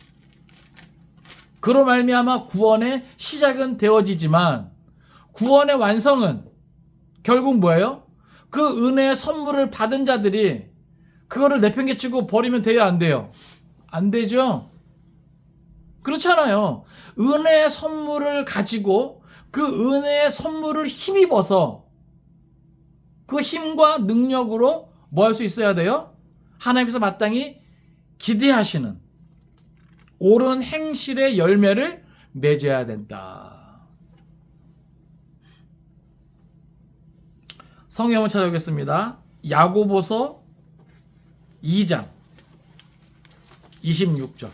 그로 말미암아 구원의 시작은 되어지지만 구원의 완성은 결국 뭐예요? 그 은혜의 선물을 받은 자들이 그거를 내팽개치고 버리면 돼요, 안 돼요? 안 되죠? 그렇잖아요. 은혜의 선물을 가지고 그 은혜의 선물을 힘입어서 그 힘과 능력으로 뭐 할 수 있어야 돼요? 하나님께서 마땅히 기대하시는 옳은 행실의 열매를 맺어야 된다. 성경을 찾아보겠습니다. 야고보서 2장 26절.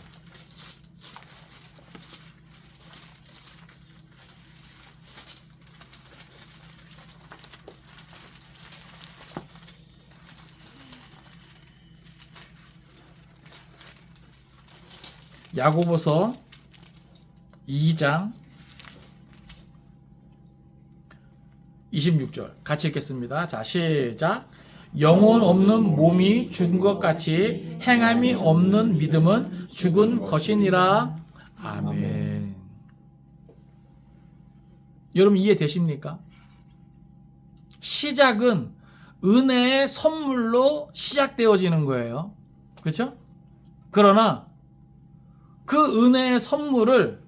야고보서 2장 26절 같이 읽겠습니다. 자, 시작. 영혼 없는 몸이 죽은 것 같이 행함이 없는 믿음은 죽은 것이니라. 아멘. 여러분 이해되십니까? 시작은 은혜의 선물로 시작되어지는 거예요. 그렇죠? 그러나 그 은혜의 선물을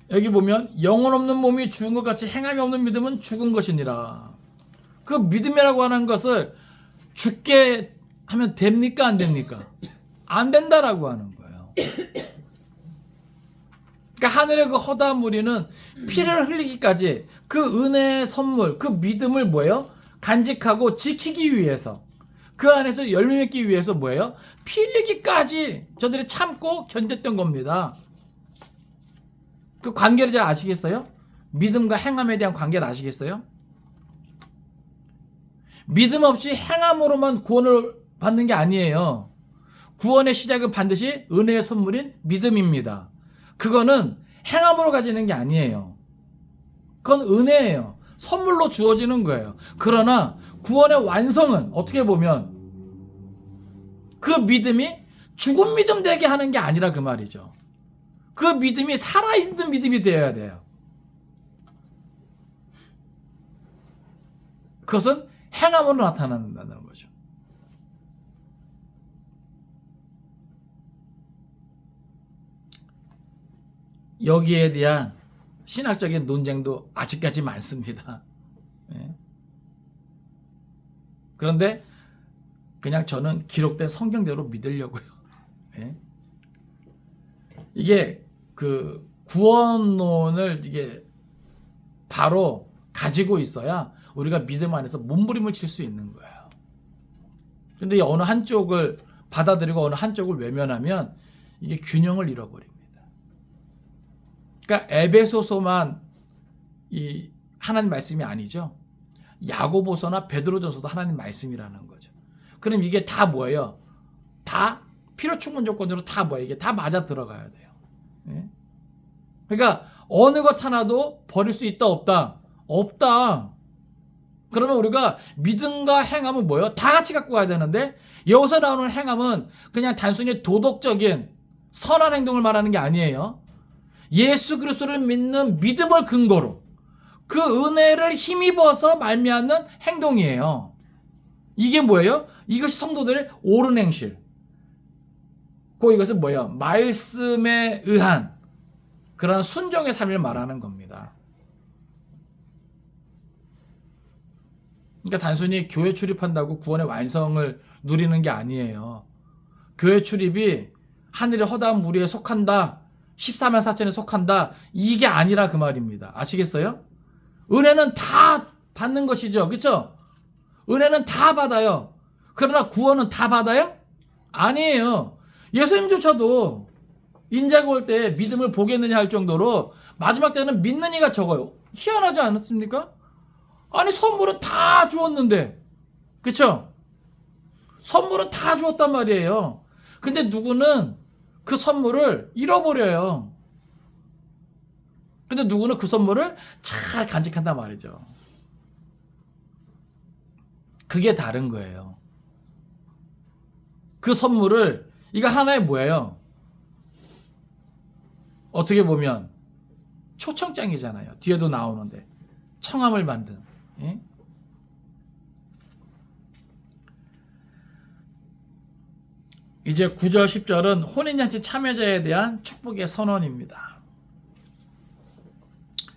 여기 보면 영혼 없는 몸이 죽은 것 같이 행함이 없는 믿음은 죽은 것이니라. 그 믿음이라고 하는 것을 죽게 하면 됩니까? 안 됩니까? 안 된다라고 하는 거예요. 그러니까 하늘의 그 허다한 무리는 피를 흘리기까지 그 은혜의 선물, 그 믿음을 뭐예요? 간직하고 지키기 위해서, 그 안에서 열매 맺기 위해서 뭐예요? 피 흘리기까지 저들이 참고 견뎠던 겁니다. 그 관계를 잘 아시겠어요? 믿음과 행함에 대한 관계를 아시겠어요? 믿음 없이 행함으로만 구원을 받는 게 아니에요. 구원의 시작은 반드시 은혜의 선물인 믿음입니다. 그거는 행함으로 가지는 게 아니에요. 그건 은혜예요. 선물로 주어지는 거예요. 그러나 구원의 완성은 어떻게 보면 그 믿음이 죽은 믿음 되게 하는 게 아니라 그 말이죠. 그 믿음이 살아있는 믿음이 되어야 돼요. 그것은 행함으로 나타난다는 거죠. 여기에 대한 신학적인 논쟁도 아직까지 많습니다. 예. 그런데 그냥 저는 기록된 성경대로 믿으려고요. 예. 이게 그 구원론을 이게 바로 가지고 있어야 우리가 믿음 안에서 몸부림을 칠 수 있는 거예요. 근데 어느 한쪽을 받아들이고 어느 한쪽을 외면하면 이게 균형을 잃어버립니다. 그러니까 에베소서만 이 하나님 말씀이 아니죠. 야고보서나 베드로전서도 하나님 말씀이라는 거죠. 그럼 이게 다 뭐예요? 다 필요 충분 조건으로 다 뭐예요? 이게 다 맞아 들어가야 돼요. 예? 그러니까 어느 것 하나도 버릴 수 있다 없다? 없다. 그러면 우리가 믿음과 행함은 뭐예요? 다 같이 갖고 가야 되는데 여기서 나오는 행함은 그냥 단순히 도덕적인 선한 행동을 말하는 게 아니에요. 예수 그리스도를 믿는 믿음을 근거로 그 은혜를 힘입어서 말미암는 행동이에요. 이게 뭐예요? 이것이 성도들의 옳은 행실. 이것은 뭐예요? 말씀에 의한 그런 순종의 삶을 말하는 겁니다. 그러니까 단순히 교회 출입한다고 구원의 완성을 누리는 게 아니에요. 교회 출입이 하늘의 허다한 무리에 속한다, 14만 4천에 속한다, 이게 아니라 그 말입니다. 아시겠어요? 은혜는 다 받는 것이죠. 그렇죠? 은혜는 다 받아요. 그러나 구원은 다 받아요? 아니에요. 예수님조차도 인자가 올 때 믿음을 보겠느냐 할 정도로 마지막 때는 믿는 이가 적어요. 희한하지 않았습니까? 아니 선물은 다 주었는데, 그쵸? 선물은 다 주었단 말이에요. 근데 누구는 그 선물을 잃어버려요. 근데 누구는 그 선물을 잘 간직한단 말이죠. 그게 다른 거예요. 그 선물을, 이거 하나의 뭐예요? 어떻게 보면 초청장이잖아요. 뒤에도 나오는데 청함을 만든. 예? 이제 9절 10절은 혼인잔치 참여자에 대한 축복의 선언입니다.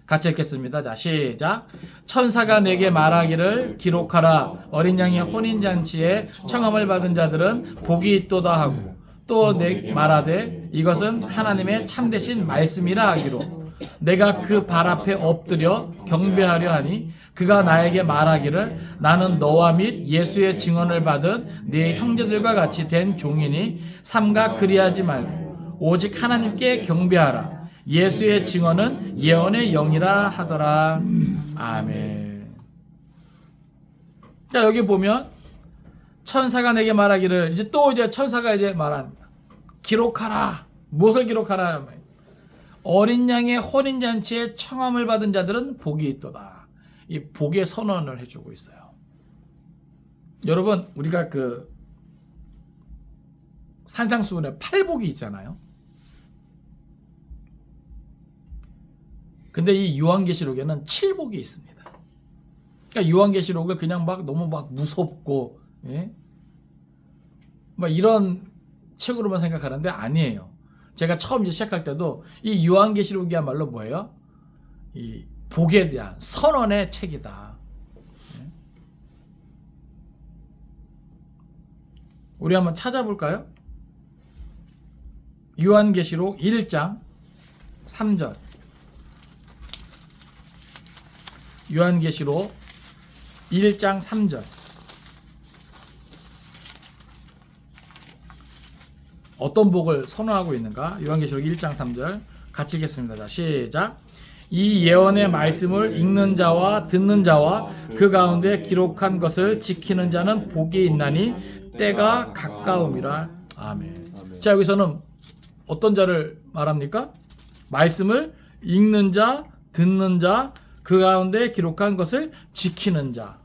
같이 읽겠습니다. 자, 시작. 천사가 내게 말하기를 기록하라. 어린 양의 혼인잔치에 청함을 받은 자들은 복이 있도다 하고, 또 말하되 이것은 하나님의 참되신 말씀이라 하기로 내가 그 발 앞에 엎드려 경배하려 하니 그가 나에게 말하기를 나는 너와 및 예수의 증언을 받은 네 형제들과 같이 된 종이니 삼가 그리하지 말고 오직 하나님께 경배하라. 예수의 증언은 예언의 영이라 하더라. 아멘. 자, 여기 보면 천사가 내게 말하기를, 이제 천사가 이제 말합니다. 기록하라. 무엇을 기록하라? 어린 양의 혼인잔치에 청함을 받은 자들은 복이 있도다. 이 복의 선언을 해주고 있어요. 여러분, 우리가 그 산상수훈에 8복이 있잖아요. 근데 이 요한계시록에는 7복이 있습니다. 그러니까 요한계시록을 그냥 너무 무섭고, 예? 이런 책으로만 생각하는데 아니에요. 제가 처음 이제 시작할 때도 이 요한계시록이야말로 뭐예요? 이 복에 대한 선언의 책이다. 예? 우리 한번 찾아볼까요? 요한계시록 1장 3절. 요한계시록 1장 3절. 어떤 복을 선언하고 있는가? 요한계시록 1장 3절 같이 읽겠습니다. 자, 시작. 이 예언의 말씀을 읽는 자와 듣는 자와 그 가운데 기록한 것을 지키는 자는 복이 있나니 때가 가까움이라. 아멘. 자, 여기서는 어떤 자를 말합니까? 말씀을 읽는 자, 듣는 자, 그 가운데 기록한 것을 지키는 자.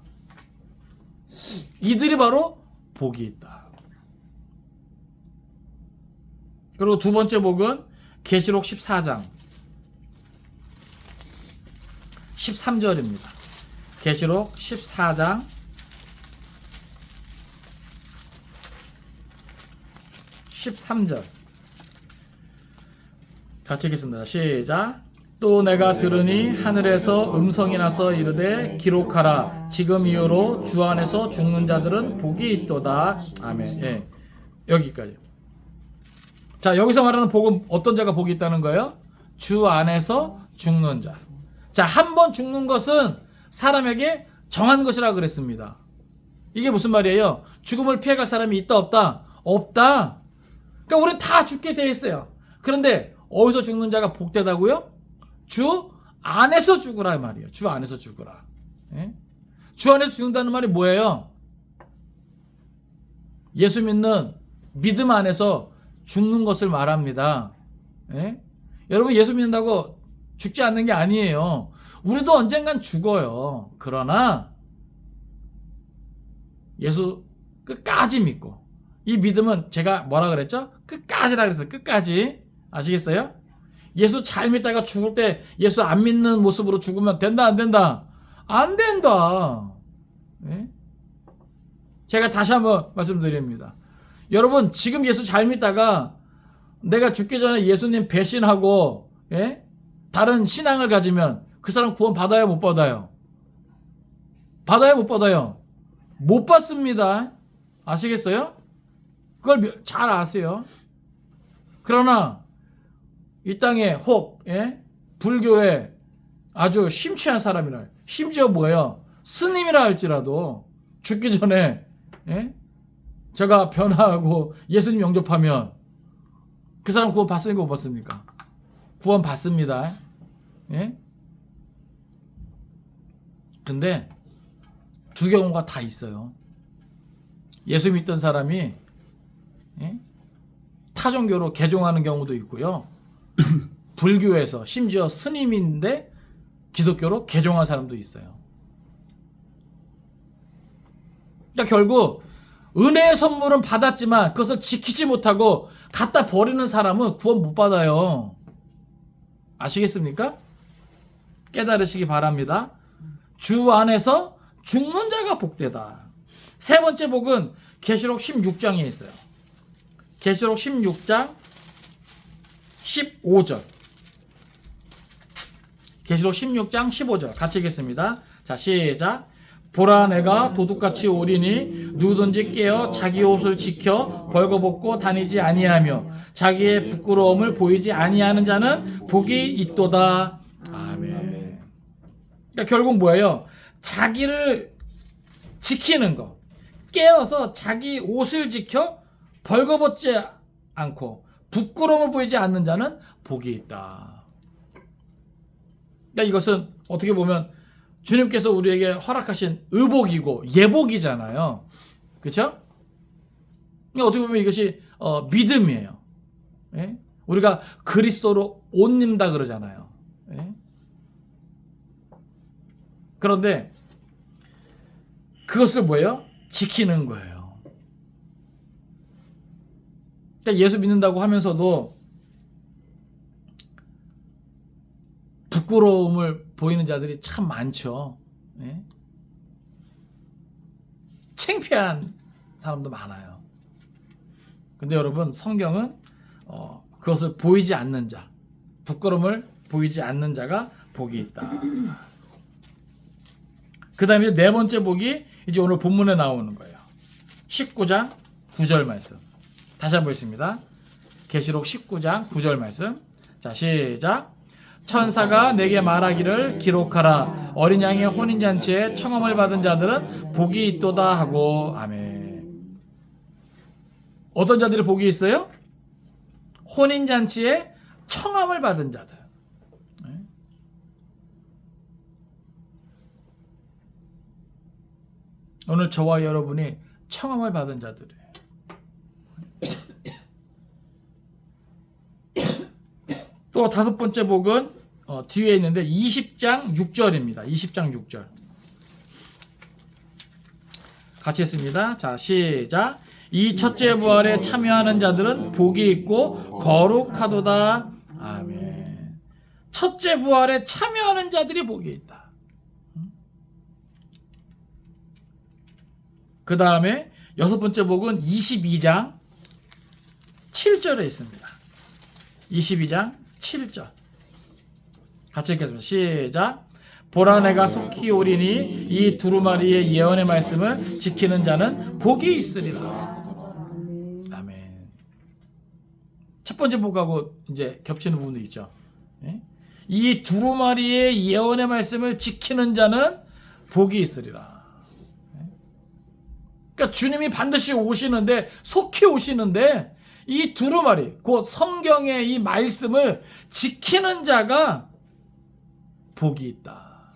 이들이 바로 복이 있다. 그리고 두 번째 복은 계시록 14장 13절입니다. 계시록 14장 13절 같이 읽겠습니다. 시작. 또 내가 들으니 하늘에서 음성이 나서 이르되 기록하라. 지금 이후로 주 안에서 죽는 자들은 복이 있도다. 아멘. 예. 여기까지. 자, 여기서 말하는 복은 어떤 자가 복이 있다는 거예요? 주 안에서 죽는 자. 자, 한 번 죽는 것은 사람에게 정한 것이라 그랬습니다. 이게 무슨 말이에요? 죽음을 피해갈 사람이 있다 없다? 없다. 그러니까 우리는 다 죽게 돼 있어요. 그런데 어디서 죽는 자가 복되다고요? 주 안에서 죽으라 말이에요. 주 안에서 죽으라. 예? 주 안에서 죽는다는 말이 뭐예요? 예수 믿는 믿음 안에서 죽는 것을 말합니다. 예? 여러분, 예수 믿는다고 죽지 않는 게 아니에요. 우리도 언젠간 죽어요. 그러나 예수 끝까지 믿고, 이 믿음은 제가 뭐라 그랬죠? 끝까지라 그랬어요. 끝까지. 아시겠어요? 예수 잘 믿다가 죽을 때 예수 안 믿는 모습으로 죽으면 된다 안 된다? 안 된다. 예? 제가 다시 한번 말씀드립니다. 여러분, 지금 예수 잘 믿다가 내가 죽기 전에 예수님 배신하고, 예? 다른 신앙을 가지면 그 사람 구원 받아요 못 받아요? 받아요 못 받아요? 못 받습니다. 아시겠어요? 그걸 잘 아세요. 그러나 이 땅에 혹, 예? 불교에 아주 심취한 사람이라, 심지어 뭐예요? 스님이라 할지라도 죽기 전에, 예? 제가 변화하고 예수님 영접하면 그 사람 구원 받습니까 못 받습니까? 구원 받습니다. 예? 근데 두 경우가 다 있어요. 예수 믿던 사람이, 예? 타종교로 개종하는 경우도 있고요. 불교에서 심지어 스님인데 기독교로 개종한 사람도 있어요. 그러니까 결국 은혜의 선물은 받았지만 그것을 지키지 못하고 갖다 버리는 사람은 구원 못 받아요. 아시겠습니까? 깨달으시기 바랍니다. 주 안에서 죽는 자가 복되다. 세 번째 복은 계시록 16장에 있어요. 계시록 16장 15절. 계시록 16장 15절 같이 읽겠습니다. 자, 시작. 보라, 내가 도둑같이 오리니 누구든지 깨어 자기 옷을 지켜 벌거벗고 다니지 아니하며 자기의 부끄러움을 보이지 아니하는 자는 복이 있도다. 아멘. 그러니까 결국 뭐예요? 자기를 지키는 거, 깨어서 자기 옷을 지켜 벌거벗지 않고 부끄러움을 보이지 않는 자는 복이 있다. 그러니까 이것은 어떻게 보면 주님께서 우리에게 허락하신 의복이고 예복이잖아요. 그렇죠? 그러니까 어떻게 보면 이것이 믿음이에요. 예? 우리가 그리스도로 옷 입는다 그러잖아요. 예? 그런데 그것을 뭐예요? 지키는 거예요. 그러니까 예수 믿는다고 하면서도 부끄러움을 보이는 자들이 참 많죠. 예? 창피한 사람도 많아요. 근데 여러분, 성경은 그것을 보이지 않는 자, 부끄러움을 보이지 않는 자가 복이 있다. 그 다음에 네 번째 복이 이제 오늘 본문에 나오는 거예요. 19장 9절 말씀. 다시 한번 읽습니다. 계시록 19장 9절 말씀. 자, 시작. 천사가 내게 말하기를 기록하라. 어린 양의 혼인잔치에 청함을 받은 자들은 복이 있도다 하고. 아멘. 어떤 자들이 복이 있어요? 혼인잔치에 청함을 받은 자들. 오늘 저와 여러분이 청함을 받은 자들이에요. 또 다섯 번째 복은 뒤에 있는데 20장 6절입니다. 20장 6절. 같이 했습니다. 자, 시작. 이 첫째 부활에 참여하는 자들은 복이 있고 거룩하도다. 아멘. 첫째 부활에 참여하는 자들이 복이 있다. 그 다음에 여섯 번째 복은 22장 7절에 있습니다. 22장 7절. 같이 읽겠습니다. 시작. 보라 내가 속히 오리니 이 두루마리의 예언의 말씀을 지키는 자는 복이 있으리라. 아멘. 첫 번째 복하고 이제 겹치는 부분도 있죠. 이 두루마리의 예언의 말씀을 지키는 자는 복이 있으리라. 그러니까 주님이 반드시 오시는데, 속히 오시는데, 이 두루마리, 곧 성경의 이 말씀을 지키는 자가 복이 있다.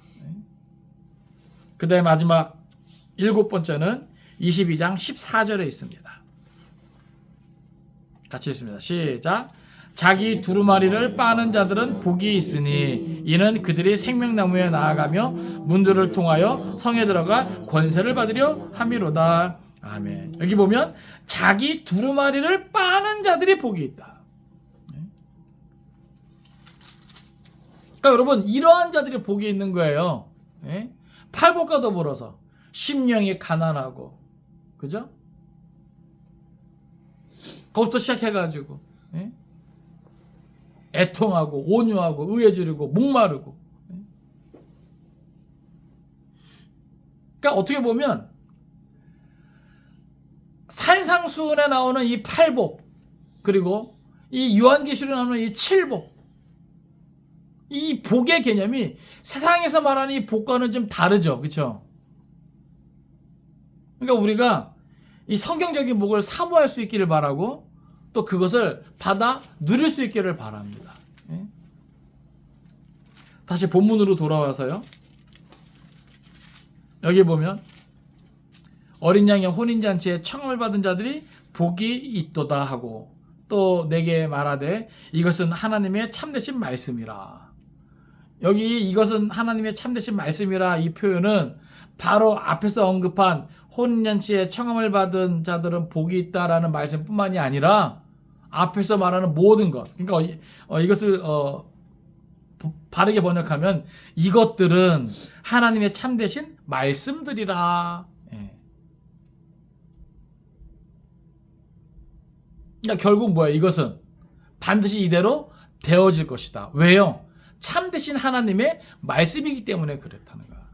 그 다음에 마지막 일곱 번째는 22장 14절에 있습니다. 같이 읽습니다. 시작. 자기 두루마리를 빠는 자들은 복이 있으니 이는 그들이 생명나무에 나아가며 문들을 통하여 성에 들어가 권세를 받으려 함이로다. 아멘. 여기 보면 자기 두루마리를 빠는 자들이 복이 있다. 그러니까 여러분, 이러한 자들이 복이 있는 거예요. 팔복과 더불어서 심령이 가난하고, 그죠? 그것부터 시작해가지고 애통하고 온유하고 의해주리고 목마르고. 그러니까 어떻게 보면 산상수훈에 나오는 이 팔복, 그리고 이 요한계시록에 나오는 이 칠복, 이 복의 개념이 세상에서 말하는 이 복과는 좀 다르죠. 그렇죠? 그러니까 우리가 이 성경적인 복을 사모할 수 있기를 바라고, 또 그것을 받아 누릴 수 있기를 바랍니다. 다시 본문으로 돌아와서요. 여기 보면 어린 양의 혼인잔치에 청함을 받은 자들이 복이 있도다 하고, 또 내게 말하되 이것은 하나님의 참되신 말씀이라. 여기 이것은 하나님의 참되신 말씀이라, 이 표현은 바로 앞에서 언급한 혼인잔치에 청함을 받은 자들은 복이 있다라는 말씀뿐만이 아니라 앞에서 말하는 모든 것, 그러니까 이것을 바르게 번역하면 이것들은 하나님의 참되신 말씀들이라. 그러니까 결국 뭐야? 이것은 반드시 이대로 되어질 것이다. 왜요? 참되신 하나님의 말씀이기 때문에 그렇다는 거야.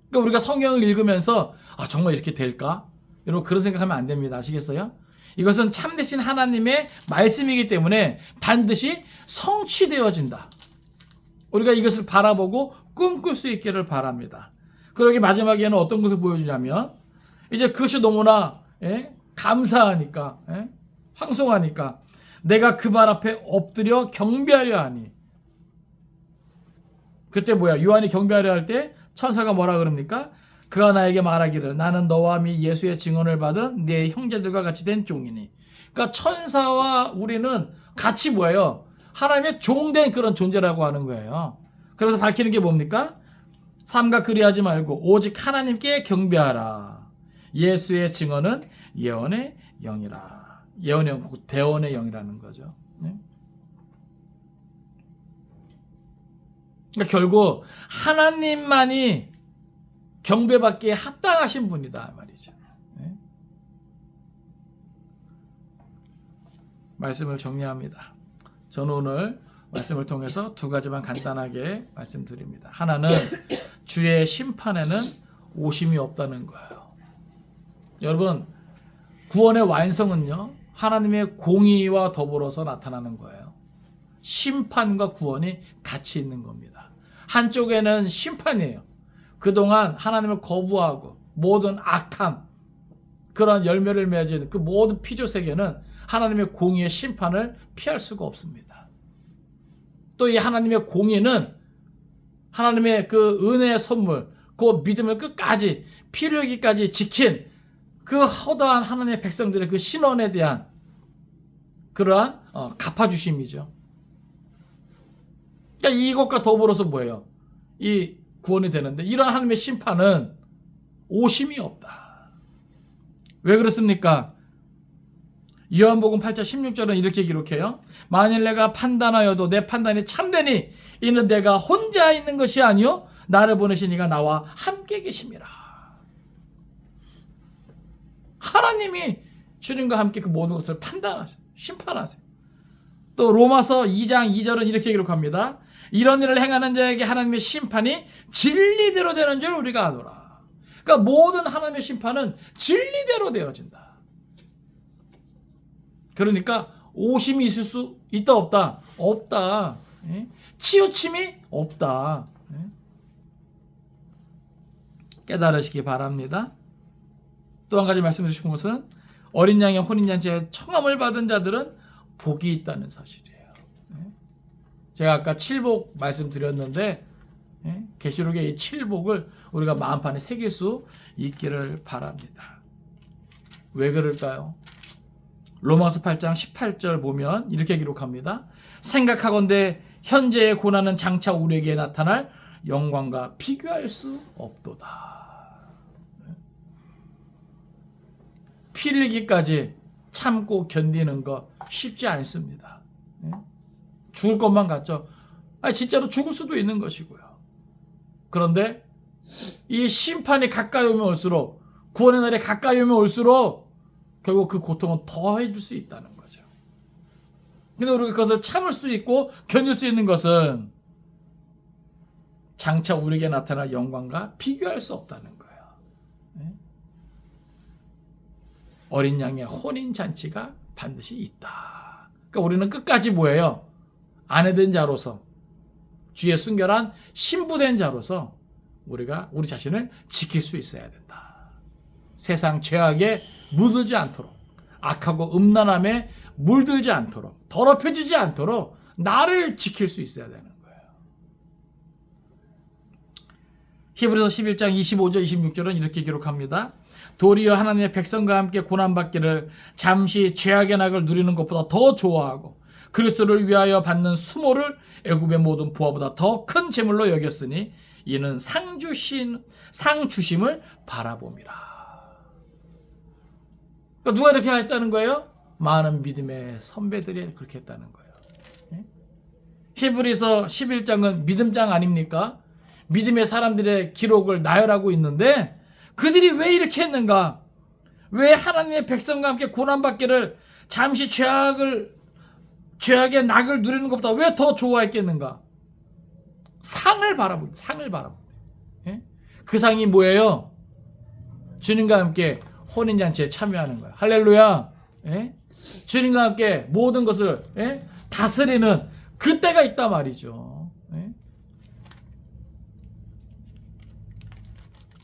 그러니까 우리가 성경을 읽으면서 정말 이렇게 될까? 여러분, 그런 생각하면 안 됩니다. 아시겠어요? 이것은 참되신 하나님의 말씀이기 때문에 반드시 성취되어진다. 우리가 이것을 바라보고 꿈꿀 수 있기를 바랍니다. 그러기 마지막에는 어떤 것을 보여주냐면, 이제 그것이 너무나 감사하니까, 황송하니까 내가 그 발 앞에 엎드려 경배하려 하니. 그때 뭐야? 요한이 경배하려 할 때 천사가 뭐라 그럽니까? 그가 나에게 말하기를 나는 너와 미 예수의 증언을 받은 네 형제들과 같이 된 종이니. 그러니까 천사와 우리는 같이 뭐예요? 하나님의 종된 그런 존재라고 하는 거예요. 그래서 밝히는 게 뭡니까? 삼가 그리하지 말고 오직 하나님께 경배하라. 예수의 증언은 예언의 영이라. 예언의 영, 대언의 영이라는 거죠. 그러니까 결국 하나님만이 경배받기에 합당하신 분이다 말이죠. 말씀을 정리합니다. 저는 오늘 말씀을 통해서 두 가지만 간단하게 말씀드립니다. 하나는 주의 심판에는 오심이 없다는 거예요. 여러분, 구원의 완성은요, 하나님의 공의와 더불어서 나타나는 거예요. 심판과 구원이 같이 있는 겁니다. 한쪽에는 심판이에요. 그동안 하나님을 거부하고 모든 악함, 그런 열매를 맺은 그 모든 피조 세계는 하나님의 공의의 심판을 피할 수가 없습니다. 또 이 하나님의 공의는 하나님의 그 은혜의 선물, 그 믿음을 끝까지 피흘리기까지 지킨 그 허다한 하나님의 백성들의 그 신원에 대한 그러한 갚아주심이죠. 그러니까 이것과 더불어서 뭐예요? 이 구원이 되는데 이러한 하나님의 심판은 오심이 없다. 왜 그렇습니까? 요한복음 8장 16절은 이렇게 기록해요. 만일 내가 판단하여도 내 판단이 참되니 이는 내가 혼자 있는 것이 아니요 나를 보내신 이가 나와 함께 계심이라. 하나님이 주님과 함께 그 모든 것을 판단하세요. 심판하세요. 또 로마서 2장 2절은 이렇게 기록합니다. 이런 일을 행하는 자에게 하나님의 심판이 진리대로 되는 줄 우리가 아노라. 그러니까 모든 하나님의 심판은 진리대로 되어진다. 그러니까 오심이 있을 수 있다 없다? 없다. 치우침이 없다. 깨달으시기 바랍니다. 또 한 가지 말씀해 주신 것은 어린 양의 혼인잔치에 청함을 받은 자들은 복이 있다는 사실이에요. 제가 아까 칠복 말씀드렸는데 계시록의 이 칠복을 우리가 마음판에 새길 수 있기를 바랍니다. 왜 그럴까요? 로마서 8장 18절 보면 이렇게 기록합니다. 생각하건대 현재의 고난은 장차 우리에게 나타날 영광과 비교할 수 없도다. 피 흘리기까지 참고 견디는 거 쉽지 않습니다. 죽을 것만 같죠. 진짜로 죽을 수도 있는 것이고요. 그런데 이 심판이 가까이 오면 올수록, 구원의 날이 가까이 오면 올수록 결국 그 고통은 더해질 수 있다는 거죠. 근데 우리가 그것을 참을 수 있고 견딜 수 있는 것은 장차 우리에게 나타날 영광과 비교할 수 없다는 거예요. 어린 양의 혼인잔치가 반드시 있다. 그러니까 우리는 끝까지 뭐예요? 아내된 자로서, 주의 순결한 신부된 자로서 우리가 우리 자신을 지킬 수 있어야 된다. 세상 죄악에 물들지 않도록, 악하고 음란함에 물들지 않도록, 더럽혀지지 않도록 나를 지킬 수 있어야 되는 거예요. 히브리서 11장 25절 26절은 이렇게 기록합니다. 도리어 하나님의 백성과 함께 고난받기를 잠시 죄악의 낙을 누리는 것보다 더 좋아하고 그리스도를 위하여 받는 수모를 애굽의 모든 부하보다 더 큰 재물로 여겼으니 이는 상 주심을 바라봄이라. 그러니까 누가 이렇게 했다는 거예요? 많은 믿음의 선배들이 그렇게 했다는 거예요. 히브리서 11장은 믿음장 아닙니까? 믿음의 사람들의 기록을 나열하고 있는데 그들이 왜 이렇게 했는가? 왜 하나님의 백성과 함께 고난받기를 잠시 죄악의 낙을 누리는 것보다 왜 더 좋아했겠는가? 상을 바라봅니다. 상을 바라봅니다. 그 상이 뭐예요? 주님과 함께 혼인잔치에 참여하는 거예요. 할렐루야. 주님과 함께 모든 것을 다스리는 그때가 있단 말이죠.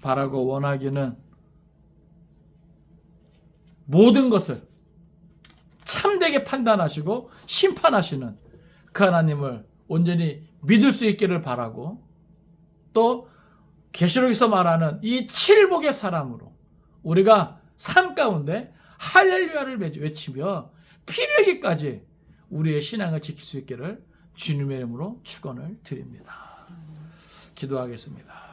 바라고 원하기는 모든 것을 참되게 판단하시고 심판하시는 그 하나님을 온전히 믿을 수 있기를 바라고, 또 계시록에서 말하는 이 칠복의 사람으로 우리가 삶 가운데 할렐루야를 외치며 피 흘리기까지 우리의 신앙을 지킬 수 있기를 주님의 이름으로 축원을 드립니다. 기도하겠습니다.